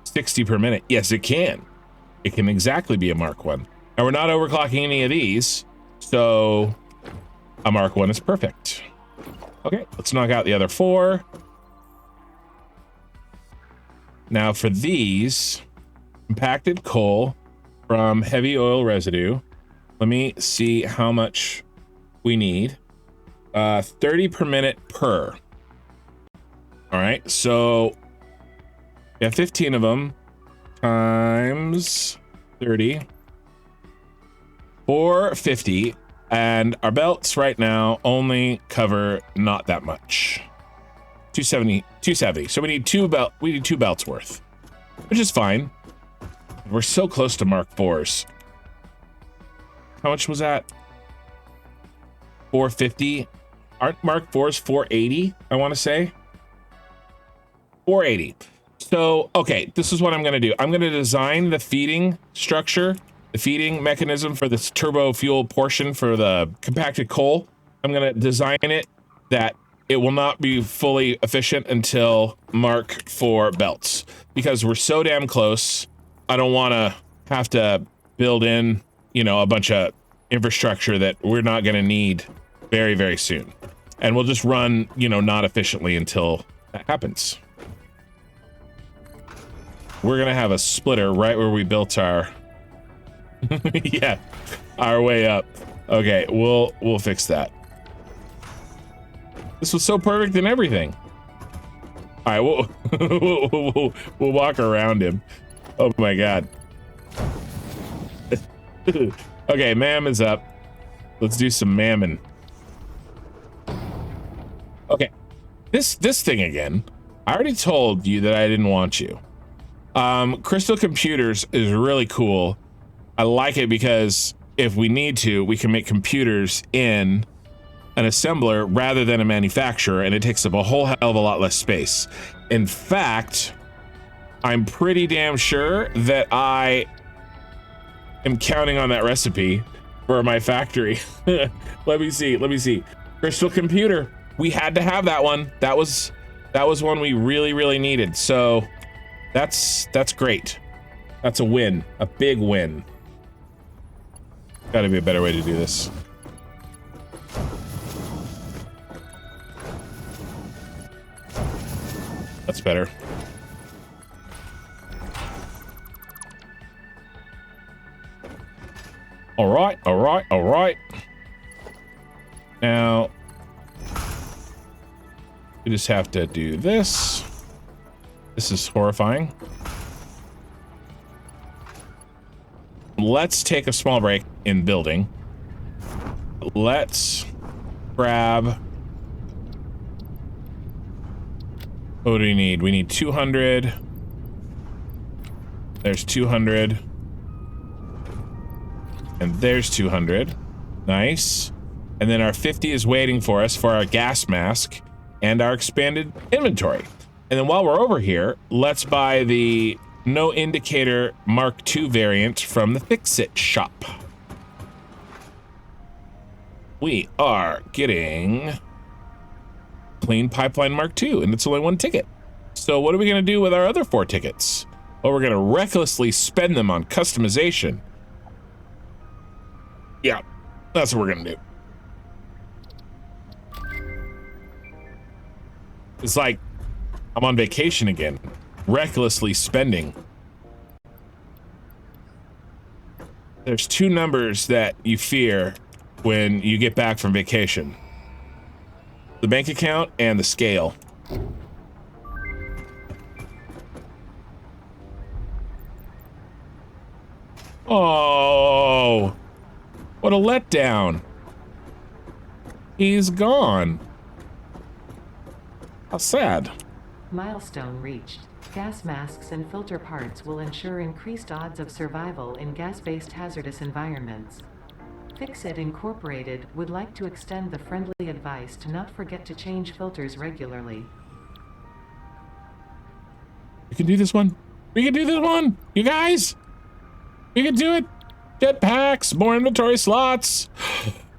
60 per minute. Yes, it can. It can exactly be a mark 1. And we're not overclocking any of these, so a mark 1 is perfect. Okay, let's knock out the other 4. Now for these, compacted coal from heavy oil residue. Let me see how much we need. 30 per minute per. All right, so we have 15 of them times 30, 450, and our belts right now only cover not that much. 270. So we need two belts worth, which is fine. We're so close to Mark 4s. How much was that? 450. Aren't Mark 4s 480? I want to say 480. So, okay, this is what I'm going to do. I'm going to design the feeding structure, the feeding mechanism for this turbo fuel portion for the compacted coal. I'm going to design it that it will not be fully efficient until Mark 4 belts, because we're so damn close. I don't want to have to build in, you know, a bunch of infrastructure that we're not going to need very, very soon. And we'll just run, you know, not efficiently until that happens. We're going to have a splitter right where we built our, yeah, our way up. Okay, we'll fix that. This was so perfect in everything. All right, we'll walk around him. Oh my God. Okay, mammon's up. Let's do some mammon. Okay, this thing again. I already told you that I didn't want you. Crystal Computers is really cool. I like it because if we need to, we can make computers in an assembler rather than a manufacturer, and it takes up a whole hell of a lot less space. In fact, I'm pretty damn sure that I am counting on that recipe for my factory. Let me see. Crystal Computer. We had to have that one. That was one we really needed. So that's great. That's a win, a big win. Gotta be a better way to do this. That's better. All right. Now, we just have to do this. This is horrifying. Let's take a small break in building. Let's grab... What do we need? We need 200. There's 200. And there's 200. Nice. And then our 50 is waiting for us for our gas mask and our expanded inventory. And then while we're over here, let's buy the no indicator Mark II variant from the Fix-It shop. We are getting Clean Pipeline Mark II, and it's only one ticket. So what are we going to do with our other 4 tickets? Well, we're going to recklessly spend them on customization. Yeah, that's what we're going to do. It's like I'm on vacation again, recklessly spending. There's 2 numbers that you fear when you get back from vacation. The bank account and the scale. Oh, what a letdown. He's gone. How sad. Milestone reached. Gas masks and filter parts will ensure increased odds of survival in gas-based hazardous environments. Fix-It Incorporated would like to extend the friendly advice to not forget to change filters regularly. We can do this one. We can do this one. You guys. We can do it. Jetpacks, more inventory slots.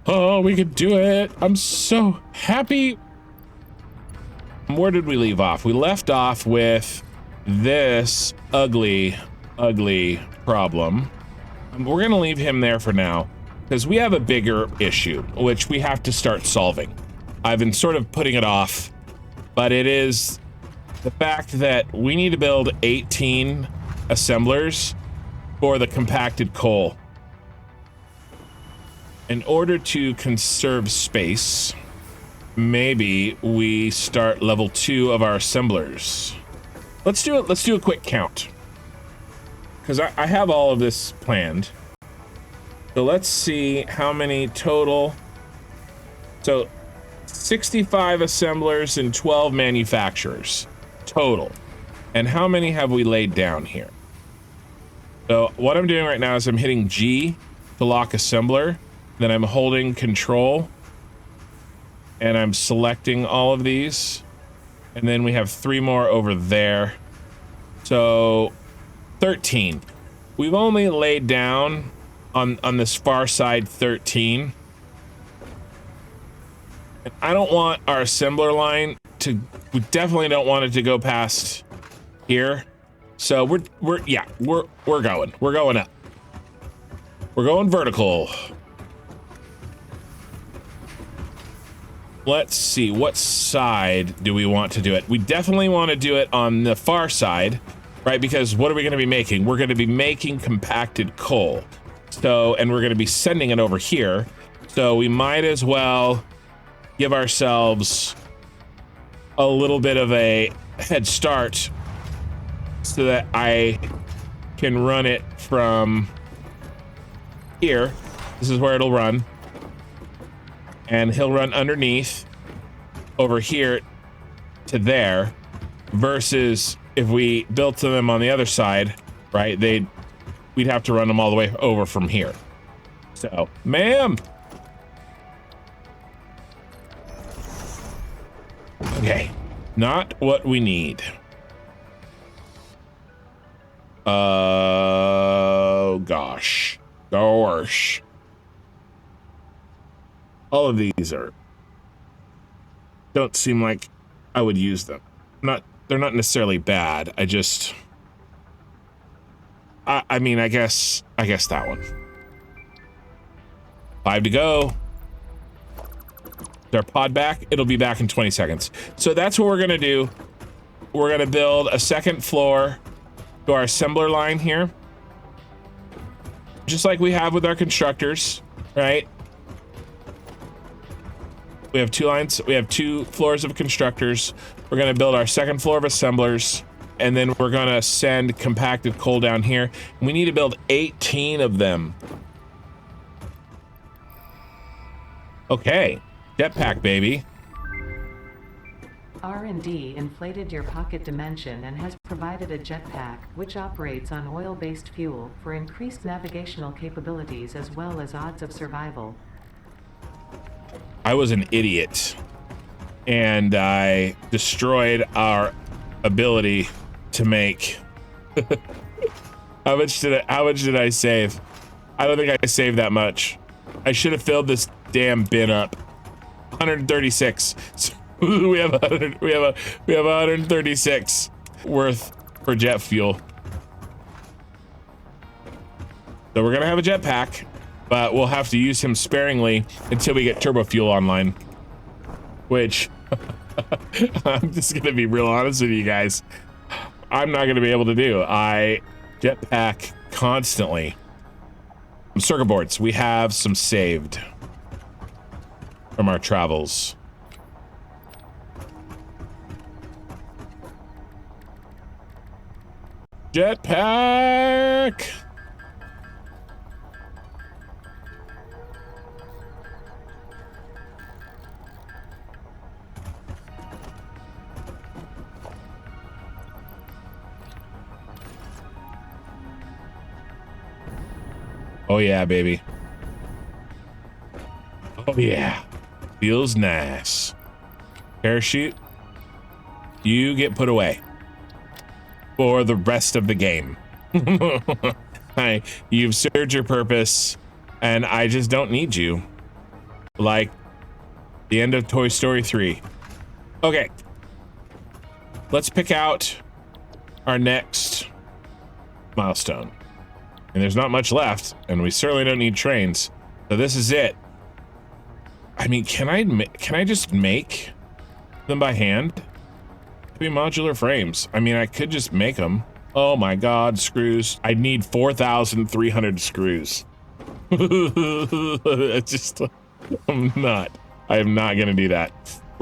Oh, we can do it. I'm so happy. Where did we leave off? We left off with this ugly problem. We're going to leave him there for now, because we have a bigger issue, which we have to start solving. I've been sort of putting it off, but it is the fact that we need to build 18 assemblers for the compacted coal. In order to conserve space, maybe we start level 2 of our assemblers. Let's do it. Let's do a quick count, because I have all of this planned. So let's see how many total. So 65 assemblers and 12 manufacturers total. And how many have we laid down here? So what I'm doing right now is I'm hitting G to lock assembler. Then I'm holding control. And I'm selecting all of these. And then we have 3 more over there. So 13. We've only laid down on this far side 13. And I don't want our assembler line to, we definitely don't want it to go past here. So we're going up. We're going vertical. Let's see, what side do we want to do it? We definitely want to do it on the far side, right? Because what are we going to be making? We're going to be making compacted coal. So, and we're going to be sending it over here. So we might as well give ourselves a little bit of a head start so that I can run it from here. This is where it'll run. And he'll run underneath over here to there, versus if we built them on the other side, right? We'd have to run them all the way over from here. So, ma'am. Okay, not what we need. Oh gosh. Gosh. All of these don't seem like I would use them. They're not necessarily bad. I mean, I guess that one. 5 to go. Is our pod back? It'll be back in 20 seconds. So that's what we're gonna do. We're gonna build a second floor to our assembler line here. Just like we have with our constructors, right? We have 2 lines, we have 2 floors of constructors. We're gonna build our second floor of assemblers, and then we're gonna send compacted coal down here. We need to build 18 of them. Okay, jetpack, baby. R&D inflated your pocket dimension and has provided a jetpack, which operates on oil-based fuel, for increased navigational capabilities as well as odds of survival. I was an idiot, and I destroyed our ability to make. How much did I save? I don't think I saved that much. I should have filled this damn bin up. 136. So we have 136 worth for jet fuel. So we're gonna have a jetpack, but we'll have to use him sparingly until we get turbo fuel online, which I'm just gonna be real honest with you guys, I'm not gonna be able to do. I jetpack constantly. Circuit boards, we have some saved from our travels. Jetpack! Oh yeah, baby. Oh yeah. Feels nice. Parachute, you get put away for the rest of the game. Hi, you've served your purpose, and I just don't need you. Like the end of Toy Story 3. Okay. Let's pick out our next milestone. And there's not much left, and we certainly don't need trains. So this is it. I mean, can I just make them by hand? 3 modular frames. I mean, I could just make them. Oh my God, screws. I need 4,300 screws. It's just, I am not gonna do that.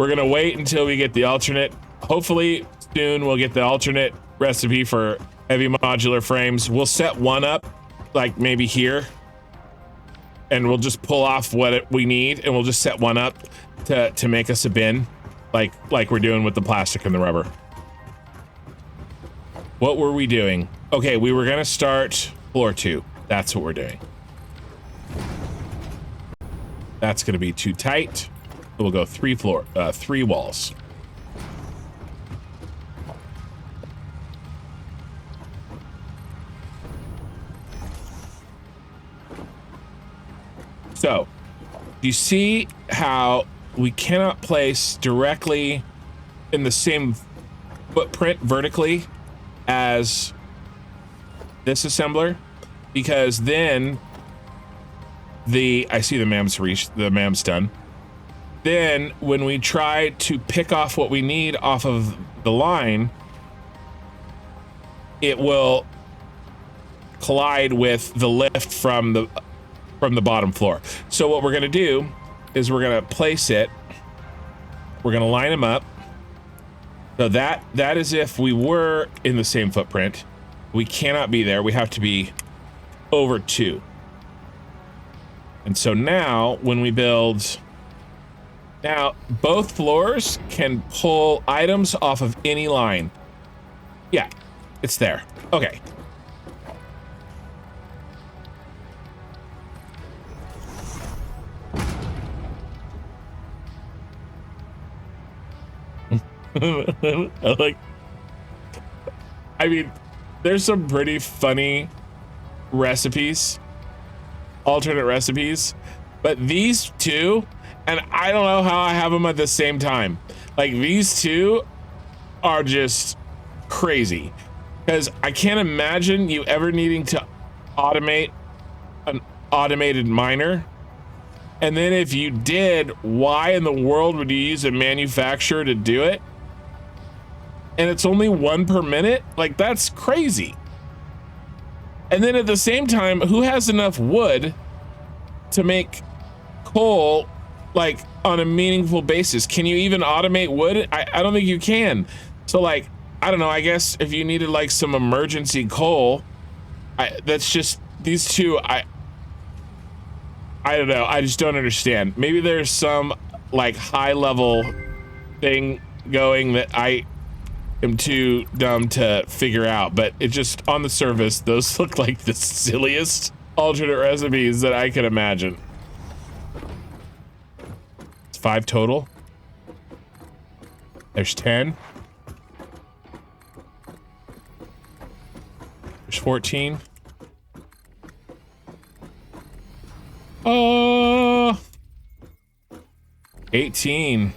We're gonna wait until we get the alternate. Hopefully soon we'll get the alternate recipe for heavy modular frames. We'll set one up, like maybe here, and we'll just pull off what we need, and we'll just set one up to make us a bin, like we're doing with the plastic and the rubber. What were we doing? Okay, we were gonna start floor 2. That's what we're doing. That's gonna be too tight. We'll go 3 walls. So, do you see how we cannot place directly in the same footprint vertically as this assembler? Because then I see the MAM's done. Then when we try to pick off what we need off of the line, it will collide with the lift from the bottom floor. So what we're gonna do is we're gonna place it. We're gonna line them up. So that is if we were in the same footprint. We cannot be there. We have to be over 2. And so now when we build, now both floors can pull items off of any line. Yeah, it's there. Okay. I mean, there's some pretty funny recipes, alternate recipes, but these two, and I don't know how I have them at the same time. Like, these two are just crazy, because I can't imagine you ever needing to automate an automated miner. And then if you did, why in the world would you use a manufacturer to do it? And it's only 1 per minute? Like, that's crazy. And then at the same time, who has enough wood to make coal, like, on a meaningful basis? Can you even automate wood? I don't think you can. So, like, I don't know, I guess if you needed like some emergency coal, that's just, these two, I don't know, I just don't understand. Maybe there's some like high level thing going that I am too dumb to figure out, but it just, on the surface, those look like the silliest alternate recipes that I could imagine. It's 5 total. There's 10. There's 14. 18.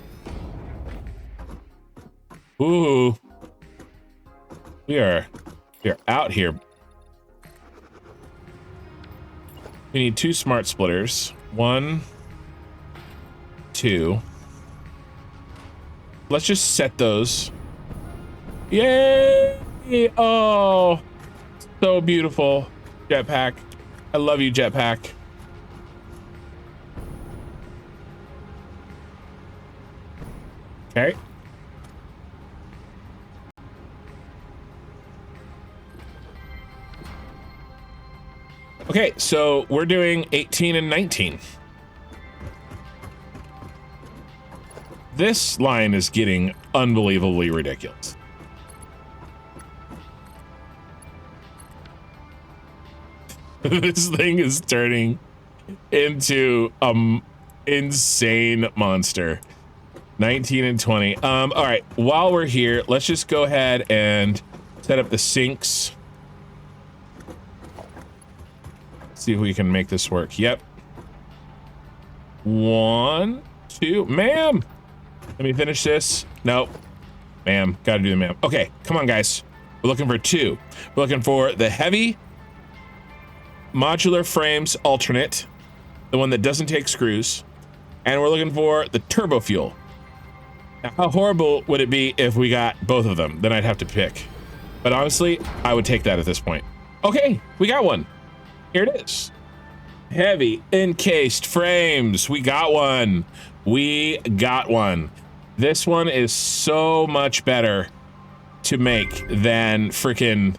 Ooh. We are out here. We need 2 smart splitters. 1, 2. Let's just set those. Yay! Oh, so beautiful. Jetpack. I love you, Jetpack. Okay. Okay, so we're doing 18 and 19. This line is getting unbelievably ridiculous. This thing is turning into insane monster. 19 and 20. All right, while we're here, let's just go ahead and set up the sinks. See if we can make this work. Yep. 1, 2. Ma'am, let me finish this. Nope. Ma'am, gotta do the ma'am. Okay, come on, guys. We're looking for 2. We're looking for the heavy modular frames alternate, the one that doesn't take screws, and we're looking for the turbo fuel. Now, how horrible would it be if we got both of them? Then I'd have to pick. But honestly, I would take that at this point. Okay, we got one. Here it is. Heavy encased frames. We got one. We got one. This one is so much better to make than freaking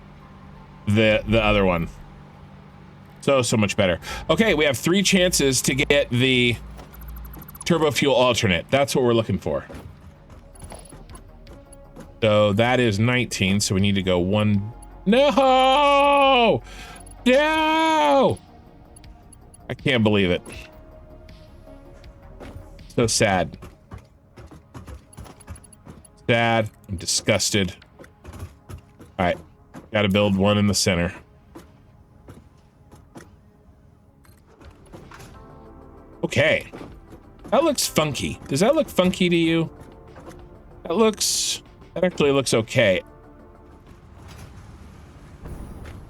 the other one. So much better. Okay, we have 3 chances to get the turbo fuel alternate. That's what we're looking for. So that is 19, so we need to go 1. No! No! I can't believe it. So sad. Sad. I'm disgusted. All right, gotta build one in the center. Okay, that looks funky. Does that look funky to you? That actually looks okay.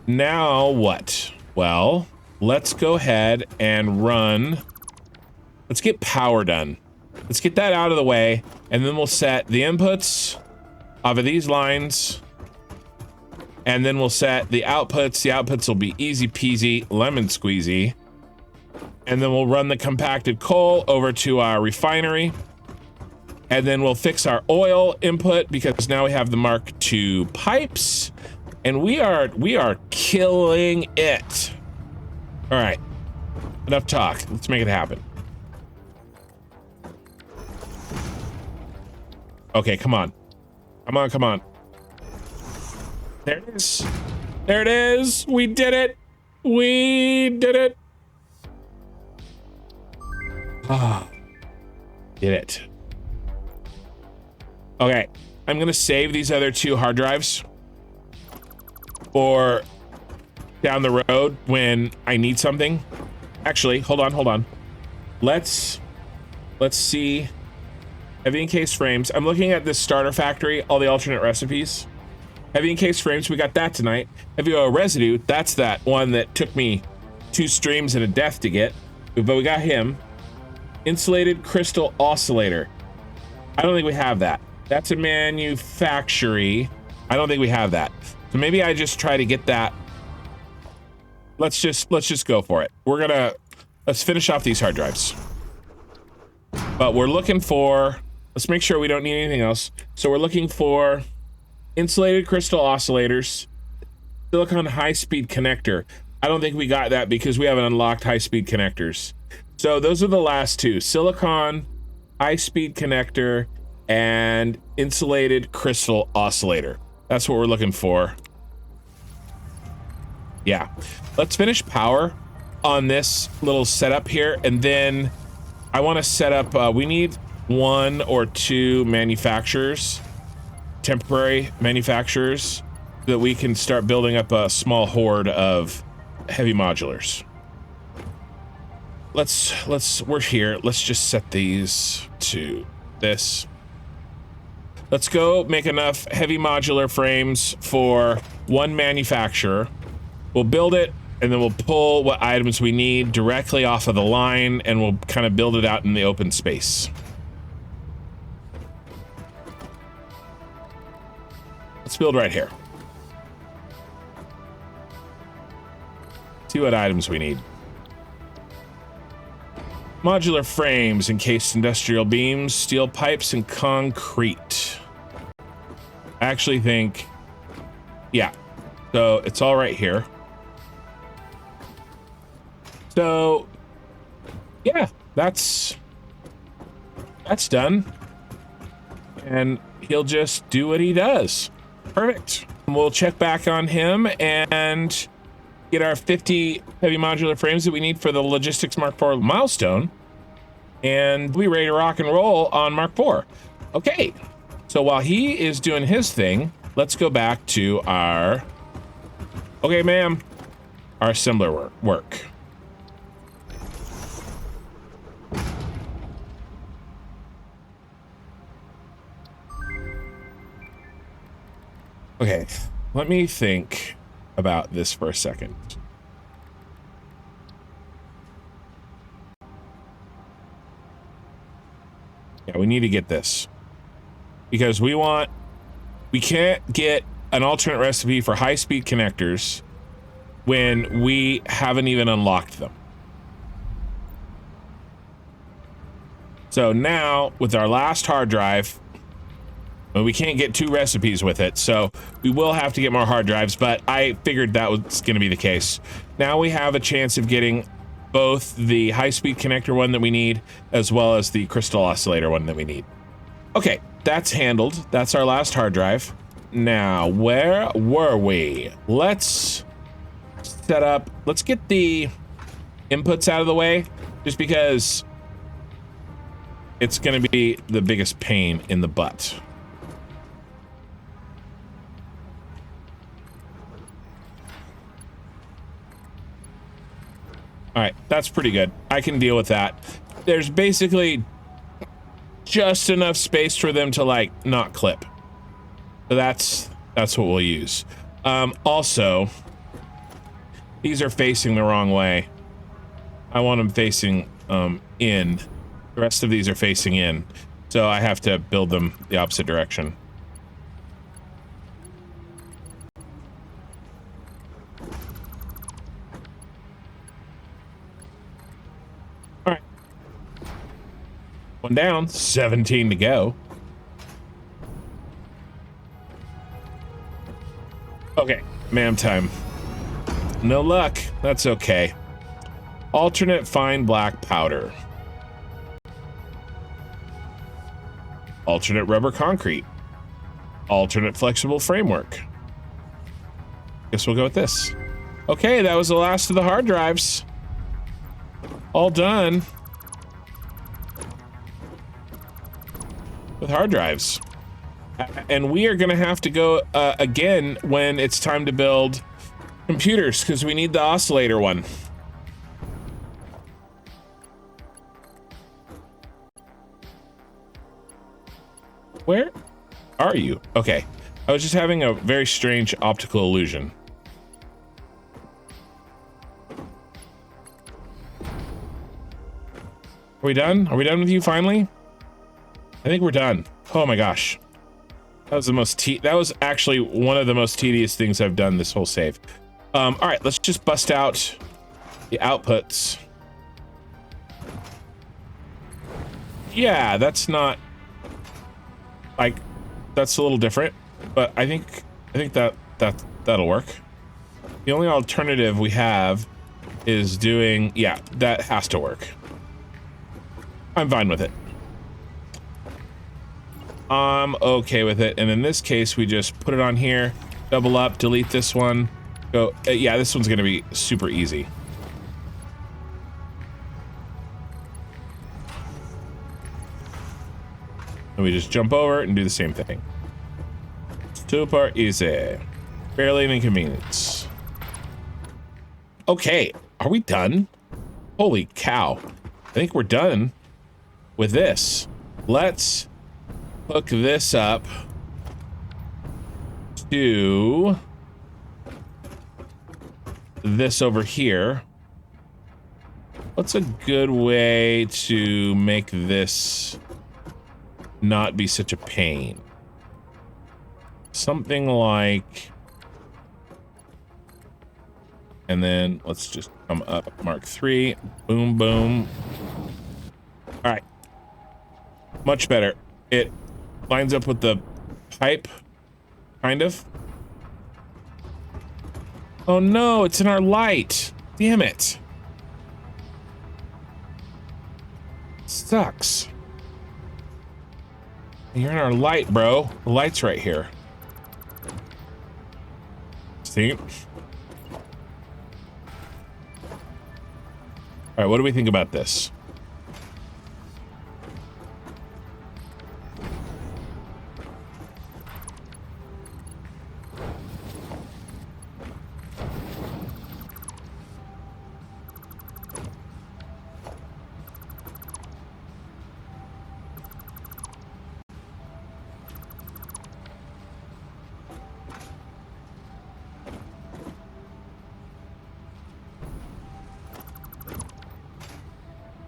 Now what? Well, let's go ahead and run. Let's get power done. Let's get that out of the way, and then we'll set the inputs off of these lines. And then we'll set the outputs. The outputs will be easy peasy, lemon squeezy. And then we'll run the compacted coal over to our refinery. And then we'll fix our oil input because now we have the Mark II pipes. And we are killing it. All right, enough talk. Let's make it happen. Okay, come on. Come on, come on. There it is. There it is. We did it. We did it. Ah, did it. Okay, I'm gonna save these other 2 hard drives for down the road when I need something. Actually, hold on. Let's see. Heavy encased frames. I'm looking at this starter factory, all the alternate recipes. Heavy encased frames, we got that tonight. Heavy oil residue, that's that one that took me 2 streams and a death to get, but we got him. Insulated crystal oscillator. I don't think we have that. That's a manufactory. I don't think we have that. So maybe I just try to get that. Let's just go for it. Let's finish off these hard drives. But we're looking for, let's make sure we don't need anything else. So we're looking for insulated crystal oscillators, silicon high-speed connector. I don't think we got that because we haven't unlocked high-speed connectors. So those are the last 2, silicon high-speed connector and insulated crystal oscillator. That's what we're looking for. Yeah, let's finish power on this little setup here, and then I want to set up, we need 1 or 2 manufacturers, temporary manufacturers, so that we can start building up a small horde of heavy modulars. We're here. Let's just set these to this. Let's go make enough heavy modular frames for 1 manufacturer. We'll build it, and then we'll pull what items we need directly off of the line, and we'll kind of build it out in the open space. Let's build right here. See what items we need. Modular frames, encased industrial beams, steel pipes, and concrete. I actually think, yeah, so it's all right here. So, yeah, that's done. And he'll just do what he does. Perfect. We'll check back on him and get our 50 heavy modular frames that we need for the Logistics Mark IV milestone. And we'll be ready to rock and roll on Mark IV. Okay, so while he is doing his thing, let's go back to our, okay, ma'am, our assembler work. Okay, let me think about this for a second. Yeah, we need to get this. Because we can't get an alternate recipe for high-speed connectors when we haven't even unlocked them. So now with our last hard drive, well, we can't get 2 recipes with it, so we will have to get more hard drives, but I figured that was going to be the case. Now we have a chance of getting both the high-speed connector one that we need, as well as the crystal oscillator one that we need. Okay, that's handled. That's our last hard drive. Now, where were we? Let's set up, let's get the inputs out of the way, just because it's going to be the biggest pain in the butt. All right, that's pretty good. I can deal with that. There's basically just enough space for them to like not clip. So that's what we'll use. Also, these are facing the wrong way. I want them facing in. The rest of these are facing in. So I have to build them the opposite direction. One down, 17 to go. Okay, mam time. No luck, that's okay. Alternate fine black powder. Alternate rubber concrete. Alternate flexible framework. Guess we'll go with this. Okay, that was the last of the hard drives. All done. With hard drives. And we are gonna have to go again when it's time to build computers, because we need the oscillator one. Where are you? Okay, I was just having a very strange optical illusion. Are we done? Are we done with you finally? I think we're done. Oh my gosh. That was the most that was actually one of the most tedious things I've done this whole save. All right, let's just bust out the outputs. Yeah, that's not like, that's a little different, but I think that'll work. The only alternative we have is doing, yeah, that has to work. I'm fine with it. I'm okay with it, and in this case we just put it on here, double up, delete this one, go, yeah, this one's gonna be super easy. And we just jump over and do the same thing. Super easy. Barely an inconvenience. Okay, are we done? Holy cow. I think we're done with this. Let's hook this up to this over here. What's a good way to make this not be such a pain? Something like, and then let's just come up, Mark 3, boom, boom. All right, much better. It lines up with the pipe, kind of. Oh no, it's in our light. Damn it. Sucks. You're in our light, bro. The light's right here. See? All right, what do we think about this?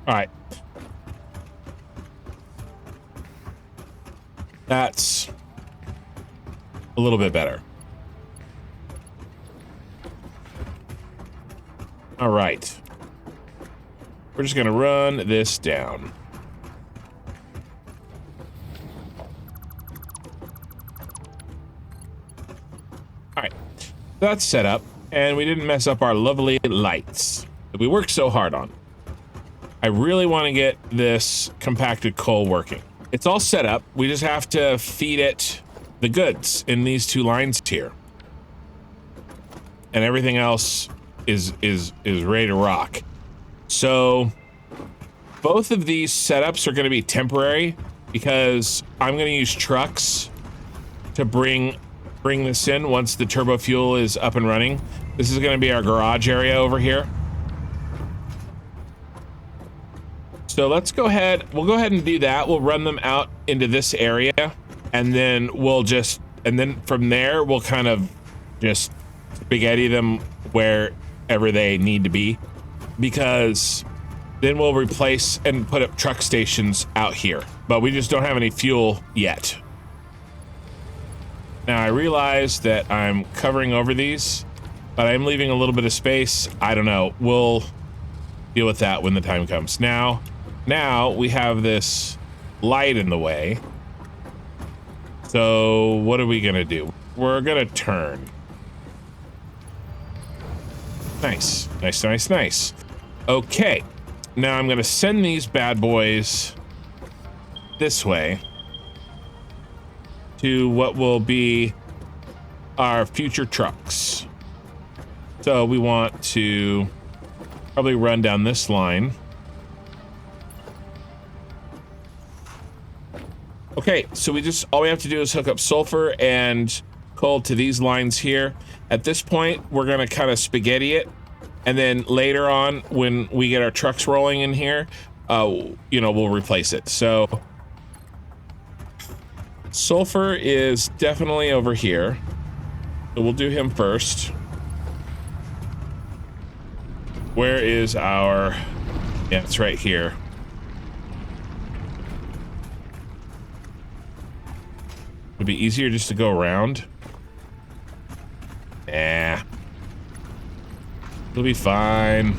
All right. That's a little bit better. All right. We're just gonna run this down. that's set up, and we didn't mess up our lovely lights that we worked so hard on. I really want to get this compacted coal working. It's all set up. We just have to feed it the goods in these two lines here. And everything else is ready to rock. So both of these setups are going to be temporary because I'm going to use trucks to bring this in once the turbo fuel is up and running. This is going to be our garage area over here. So let's go ahead. We'll go ahead and do that. We'll run them out into this area, and then from there we'll kind of just spaghetti them wherever they need to be, because then we'll replace and put up truck stations out here, but we just don't have any fuel yet. Now I realize that I'm covering over these, but I'm leaving a little bit of space. I don't know. We'll deal with that when the time comes. Now we have this light in the way. So what are we gonna do? We're gonna turn. Nice, nice, nice, nice. Okay, now I'm gonna send these bad boys this way to what will be our future trucks. So we want to probably run down this line. Okay, so all we have to do is hook up sulfur and coal to these lines here. At this point, we're gonna kind of spaghetti it, and then later on, when we get our trucks rolling in here, you know, we'll replace it. So sulfur is definitely over here, so we'll do him first. Where is our? Yeah, it's right here. Would be easier just to go around. Nah. It'll be fine.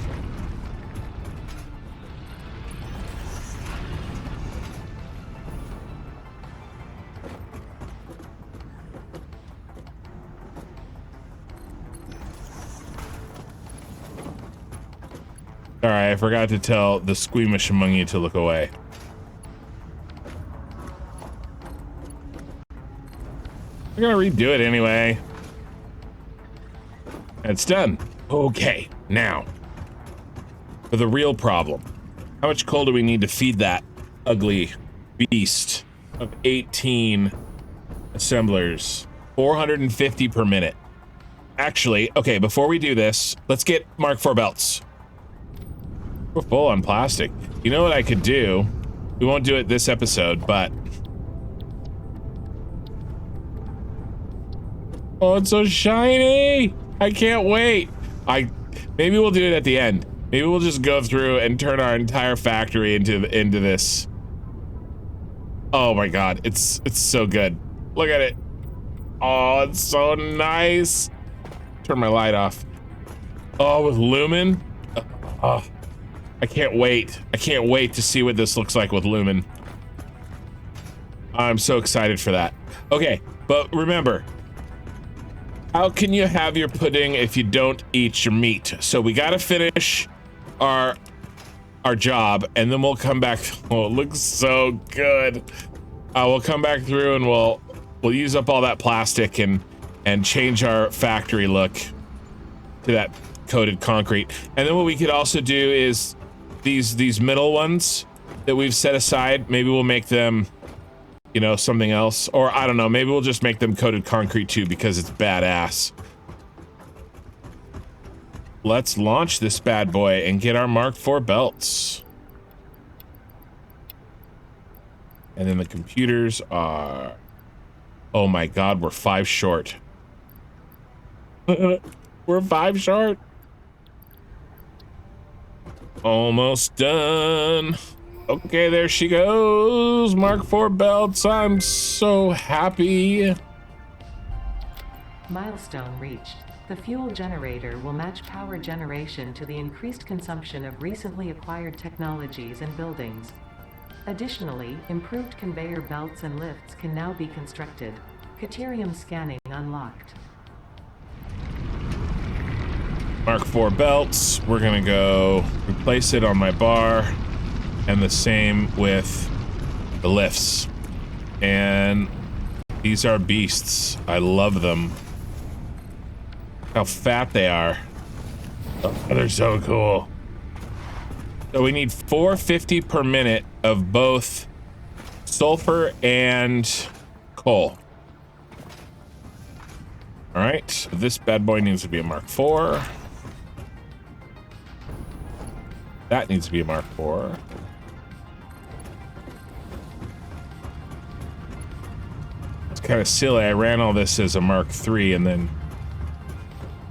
Alright, I forgot to tell the squeamish among you to look away. We're gonna redo it anyway. It's done. Okay, now for the real problem. How much coal do we need to feed that ugly beast of 18 assemblers? 450 per minute. Actually, okay, before we do this, let's get Mark IV belts. We're full on plastic. You know what I could do? We won't do it this episode, but oh, it's so shiny! I can't wait. Maybe we'll do it at the end. Maybe we'll just go through and turn our entire factory into this. Oh my god, it's so good. Look at it. Oh, it's so nice. Turn my light off. Oh, with lumen. Oh, I can't wait. I can't wait to see what this looks like with lumen. I'm so excited for that. Okay, but remember, how can you have your pudding if you don't eat your meat? So we gotta finish our job, and then we'll come back. Oh, it looks so good. We'll come back through and we'll use up all that plastic and change our factory look to that coated concrete. And then what we could also do is these middle ones that we've set aside, maybe we'll make them, you know, something else, or I don't know, maybe we'll just make them coated concrete too because it's badass. Let's launch this bad boy and get our Mark IV belts. And then the computers are, oh my god, we're 5 short. We're 5 short. Almost done. Okay, there she goes. Mark IV belts. I'm so happy. Milestone reached. The fuel generator will match power generation to the increased consumption of recently acquired technologies and buildings. Additionally, improved conveyor belts and lifts can now be constructed. Caterium scanning unlocked. Mark 4 belts. We're gonna go replace it on my bar, and the same with the lifts. And these are beasts. I love them. How fat they are. Oh, they're so cool. So we need 450 per minute of both sulfur and coal. All right, so this bad boy needs to be a Mark IV. That needs to be a Mark IV. It's kind of silly. I ran all this as a Mark III, and then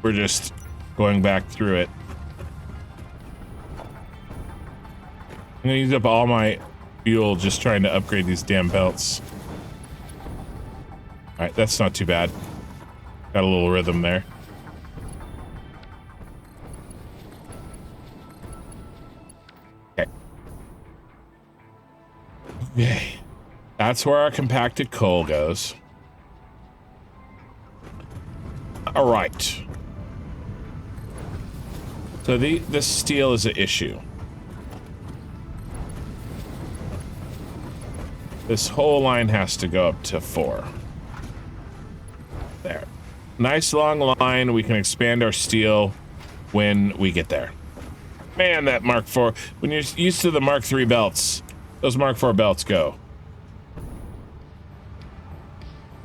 we're just going back through it. I'm gonna use up all my fuel just trying to upgrade these damn belts. All right, that's not too bad. Got a little rhythm there. Okay. Okay. That's where our compacted coal goes. All right. So this steel is an issue. This whole line has to go up to 4. There. Nice long line. We can expand our steel when we get there. Man, that Mark IV. When you're used to the Mark III belts, those Mark IV belts go.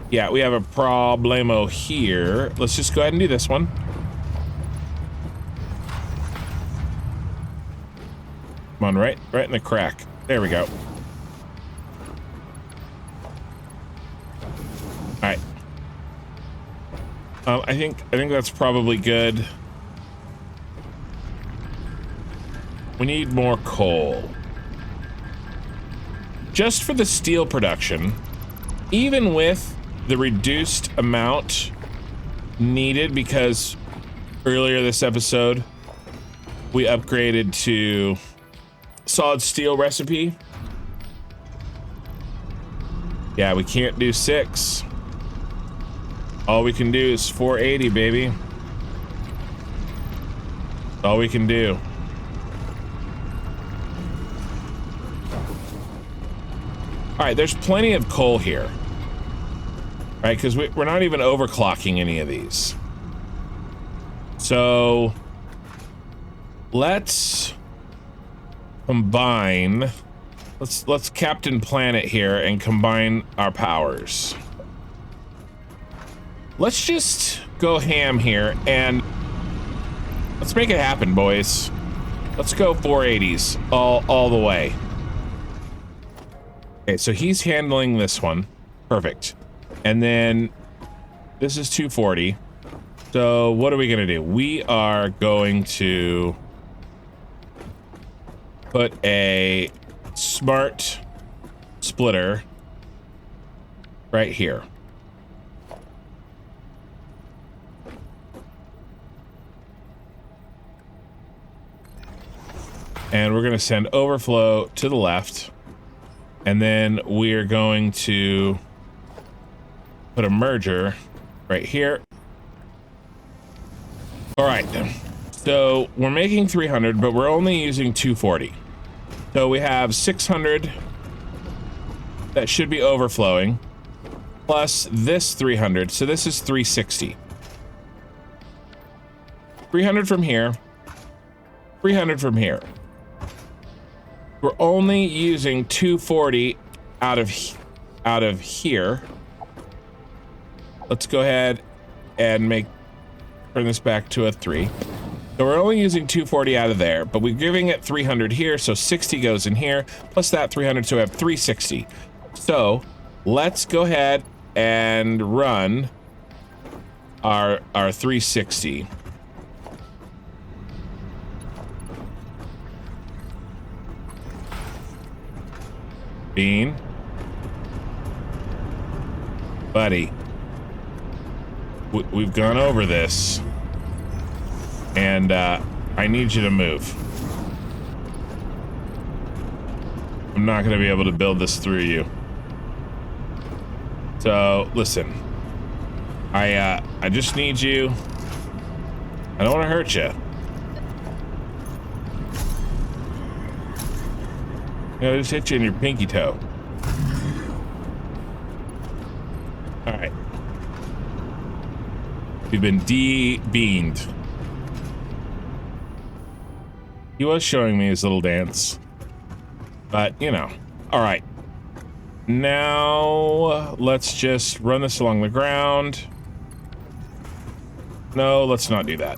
Yeah, we have a problemo here. Let's just go ahead and do this one. Come on, right in the crack. There we go. All right. I think that's probably good. We need more coal. Just for the steel production, even with the reduced amount needed, because earlier this episode we upgraded to solid steel recipe. Yeah, we can't do 6. All we can do is 480, baby. All we can do. All right, there's plenty of coal here. Right, because we're not even overclocking any of these. So let's combine. Let's Captain Planet here and combine our powers. Let's just go ham here and let's make it happen, boys. Let's go 480s all the way. Okay, so he's handling this one. Perfect. And then this is 240. So what are we gonna do? We are going to put a smart splitter right here. And we're going to send overflow to the left. And then we're going to put a merger right here. All right. So we're making 300, but we're only using 240. So we have 600 that should be overflowing, plus this 300. So this is 360. 300 from here, 300 from here. We're only using 240 out of here. Let's go ahead and turn this back to a 3. So we're only using 240 out of there, but we're giving it 300 here, so 60 goes in here, plus that 300, so we have 360. So let's go ahead and run our 360. Bean. Buddy. We've gone over this. And I need you to move. I'm not going to be able to build this through you. So, listen. I just need you. I don't want to hurt you. I just hit you in your pinky toe. All right. We've been de-beamed. He was showing me his little dance. But, you know. All right. Now, let's just run this along the ground. No, let's not do that.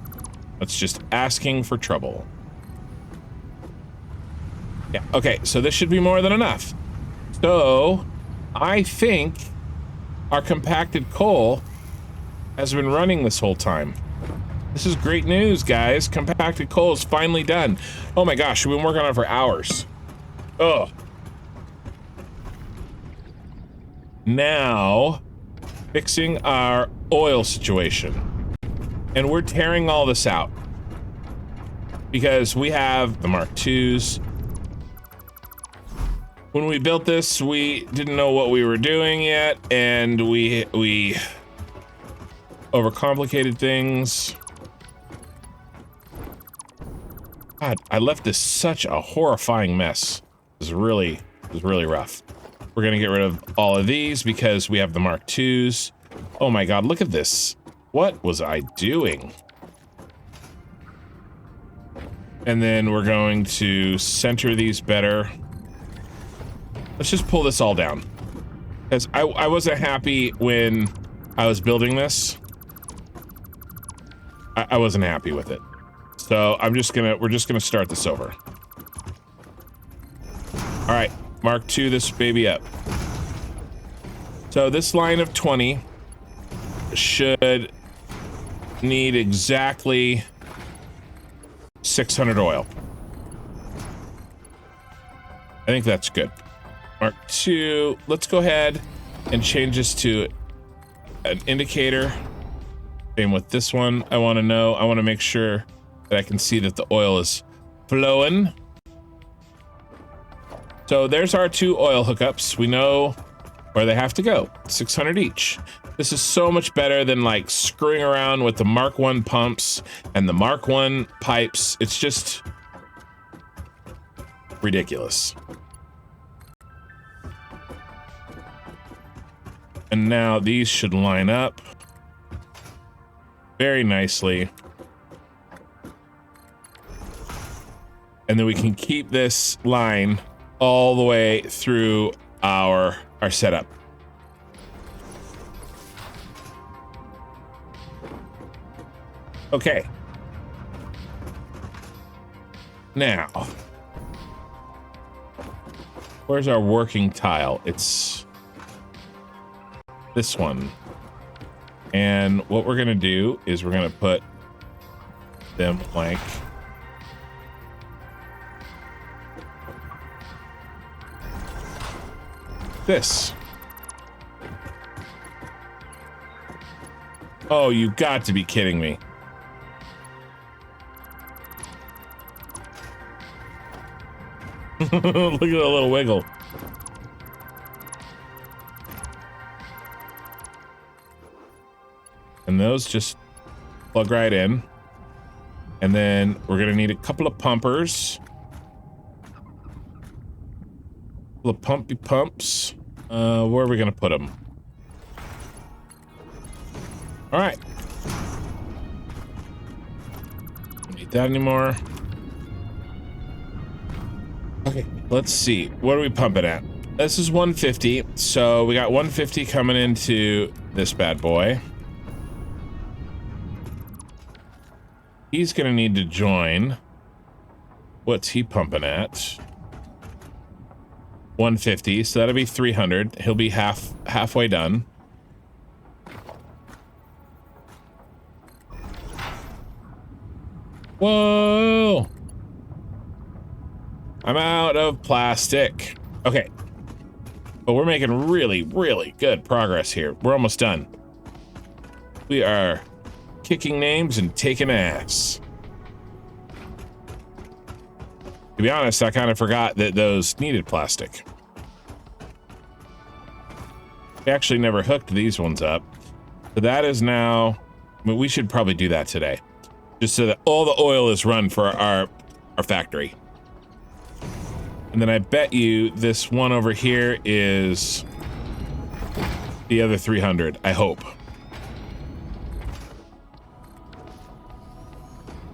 That's just asking for trouble. Yeah, okay, so this should be more than enough. So, I think our compacted coal has been running this whole time. This is great news, guys. Compacted coal is finally done. Oh my gosh, we've been working on it for hours. Oh. Now, fixing our oil situation. And we're tearing all this out. Because we have the Mark IIs. When we built this, we didn't know what we were doing yet, and we overcomplicated things. God, I left this such a horrifying mess. It was really rough. We're gonna get rid of all of these because we have the Mark IIs. Oh my God, look at this. What was I doing? And then we're going to center these better. Let's just pull this all down. Because I wasn't happy when I was building this. I wasn't happy with it. So we're just gonna start this over. All right, Mark II this baby up. So this line of 20 should need exactly 600 oil. I think that's good. Mark II, let's go ahead and change this to an indicator. Same with this one. I want to make sure that I can see that the oil is flowing. So there's our 2 oil hookups. We know where they have to go, 600 each. This is so much better than like screwing around with the Mark I pumps and the Mark I pipes. It's just ridiculous. And now these should line up very nicely. And then we can keep this line all the way through our setup. Okay. Now, where's our working tile? It's this one. And what we're gonna do is we're gonna put them like this. Oh, you got to be kidding me. Look at that little wiggle. And those just plug right in. And then we're gonna need a couple of pumpers. A couple of pumpy pumps. Where are we gonna put them? All right. Don't need that anymore. Okay, let's see. What are we pumping at? This is 150. So we got 150 coming into this bad boy. He's gonna need to join. What's he pumping at? 150, so that'll be 300. He'll be halfway done. Whoa! I'm out of plastic. Okay. But we're making really, really good progress here. We're almost done. We are kicking names and taking ass. To be honest, I kind of forgot that those needed plastic. We actually never hooked these ones up. So that is now, I mean, we should probably do that today. just so that all the oil is run for our factory. And then I bet you this one over here is the other 300, I hope.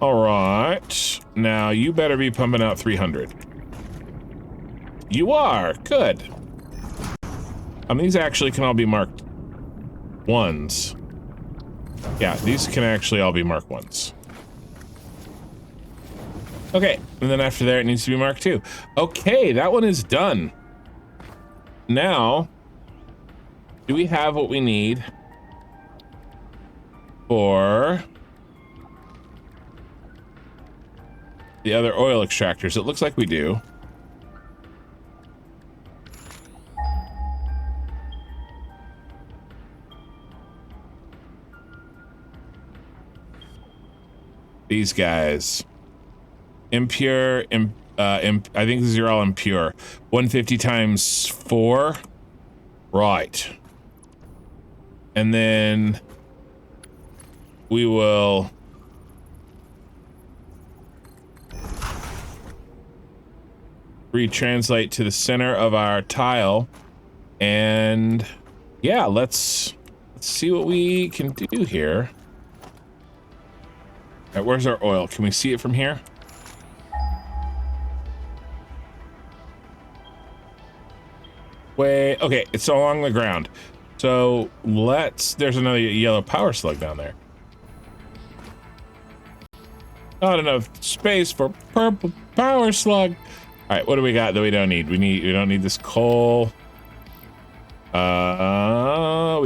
All right, now you better be pumping out 300. You are, good. These actually can all be marked ones. Yeah, these can actually all be marked ones. Okay, and then after there it needs to be marked 2. Okay, that one is done. Now, do we have what we need for the other oil extractors? It looks like we do. These guys. Impure, I think these are all impure. 150 times 4. Right. And then we will retranslate to the center of our tile. And yeah, let's see what we can do here. All right, where's our oil? Can we see it from here? Okay, it's along the ground. So there's another yellow power slug down there. Not enough space for purple power slug. All right, what do we got that we don't need? We don't need this coal. We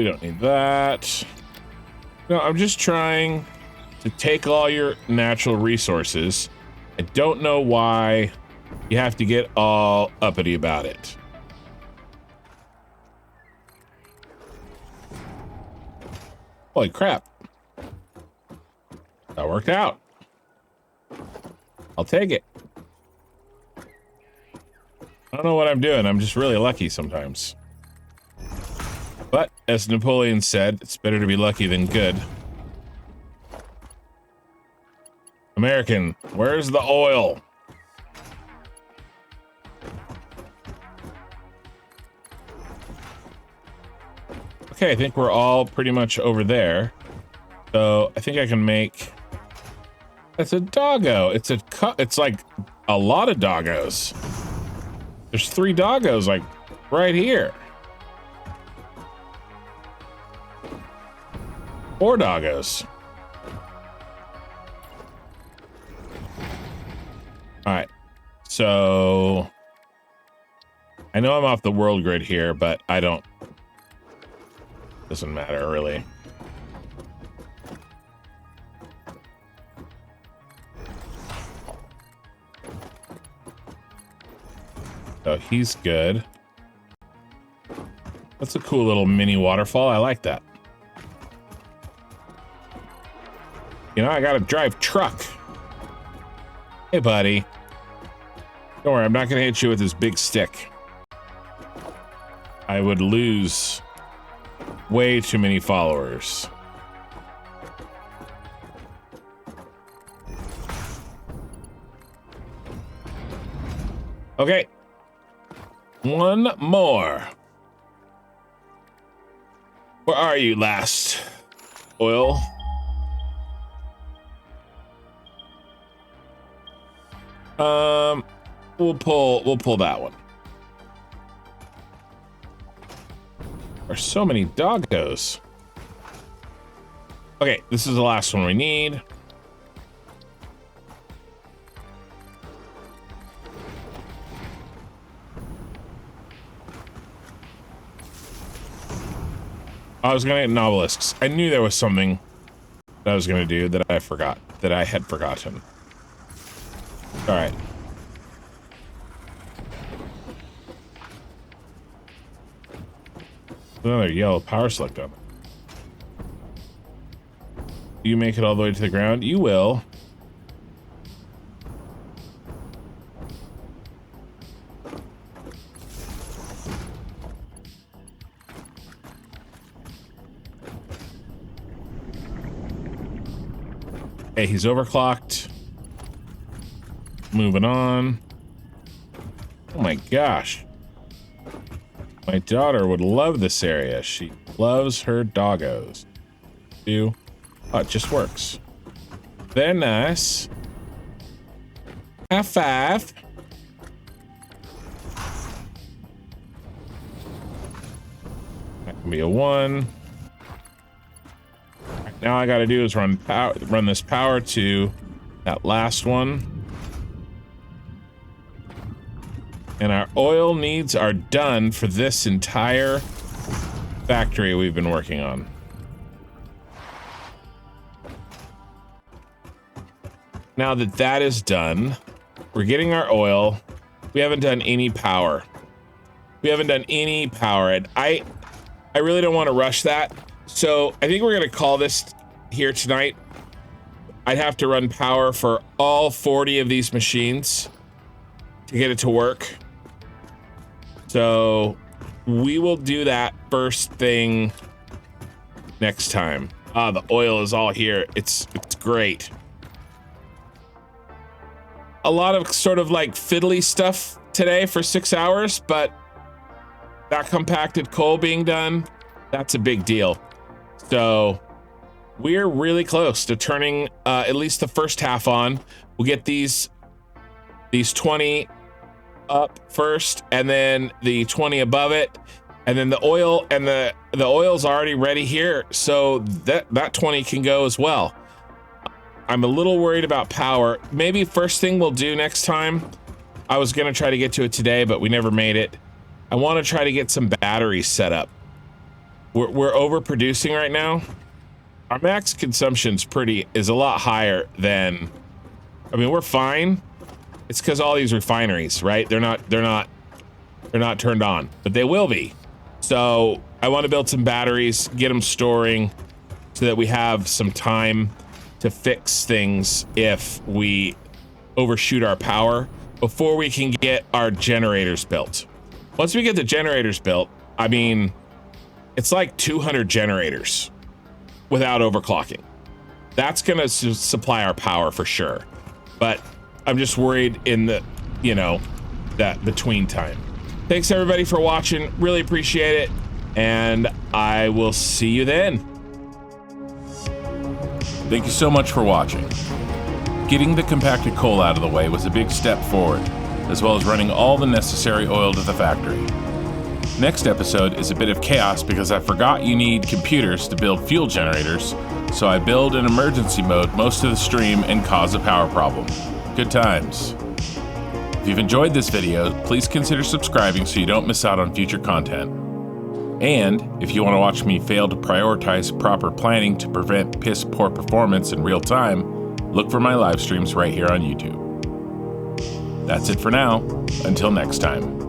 don't need that. No, I'm just trying to take all your natural resources. I don't know why you have to get all uppity about it. Holy crap. That worked out. I'll take it. I don't know what I'm doing. I'm just really lucky sometimes. But as Napoleon said, it's better to be lucky than good. American, where's the oil? Okay, I think we're all pretty much over there. So I think I can make... It's a doggo. It's like a lot of doggos. There's 3 doggos like right here. 4 doggos. All right. So I know I'm off the world grid here, but I don't... Doesn't matter really. So he's good. That's a cool little mini waterfall. I like that. You know, I gotta drive truck. Hey, buddy. Don't worry, I'm not gonna hit you with this big stick. I would lose way too many followers. Okay. One more. Where are you, last oil? We'll pull that one. There's so many doggos. Okay, this is the last one we need. I was gonna get nobelisks. I knew there was something that I was gonna do that I forgot, that I had forgotten. All right. Another yellow power slug down. Do you make it all the way to the ground? You will. Hey, he's overclocked. Moving on. Oh my gosh. My daughter would love this area. She loves her doggos. Oh, it just works. They're nice. High five. That can be a 1. Right, now I got to do is run this power to that last one. And our oil needs are done for this entire factory we've been working on. Now that that is done, we're getting our oil. We haven't done any power. And I really don't want to rush that. So I think we're going to call this here tonight. I'd have to run power for all 40 of these machines to get it to work. So we will do that first thing next time. Ah, the oil is all here. It's great. A lot of sort of like fiddly stuff today for 6 hours, but that compacted coal being done, that's a big deal. So we're really close to turning at least the first half on. We'll get these 20 up first, and then the 20 above it, and then the oil, and the oil's already ready here, so that 20 can go as well. I'm a little worried about power. Maybe first thing we'll do next time, I was gonna try to get to it today, but we never made it. I want to try to get some batteries set up. We're overproducing right now. Our max consumption's is a lot higher than, I mean, we're fine. It's because all these refineries, right? They're not turned on, but they will be. So I want to build some batteries, get them storing, so that we have some time to fix things if we overshoot our power before we can get our generators built. Once we get the generators built, I mean, it's like 200 generators without overclocking. That's gonna supply our power for sure. But I'm just worried in the, that between time. Thanks everybody for watching. Really appreciate it. And I will see you then. Thank you so much for watching. Getting the compacted coal out of the way was a big step forward, as well as running all the necessary oil to the factory. Next episode is a bit of chaos because I forgot you need computers to build fuel generators, so I build in emergency mode most of the stream and cause a power problem. Good times. If you've enjoyed this video, please consider subscribing so you don't miss out on future content. And if you want to watch me fail to prioritize proper planning to prevent piss poor performance in real time, look for my live streams right here on YouTube. That's it for now. Until next time.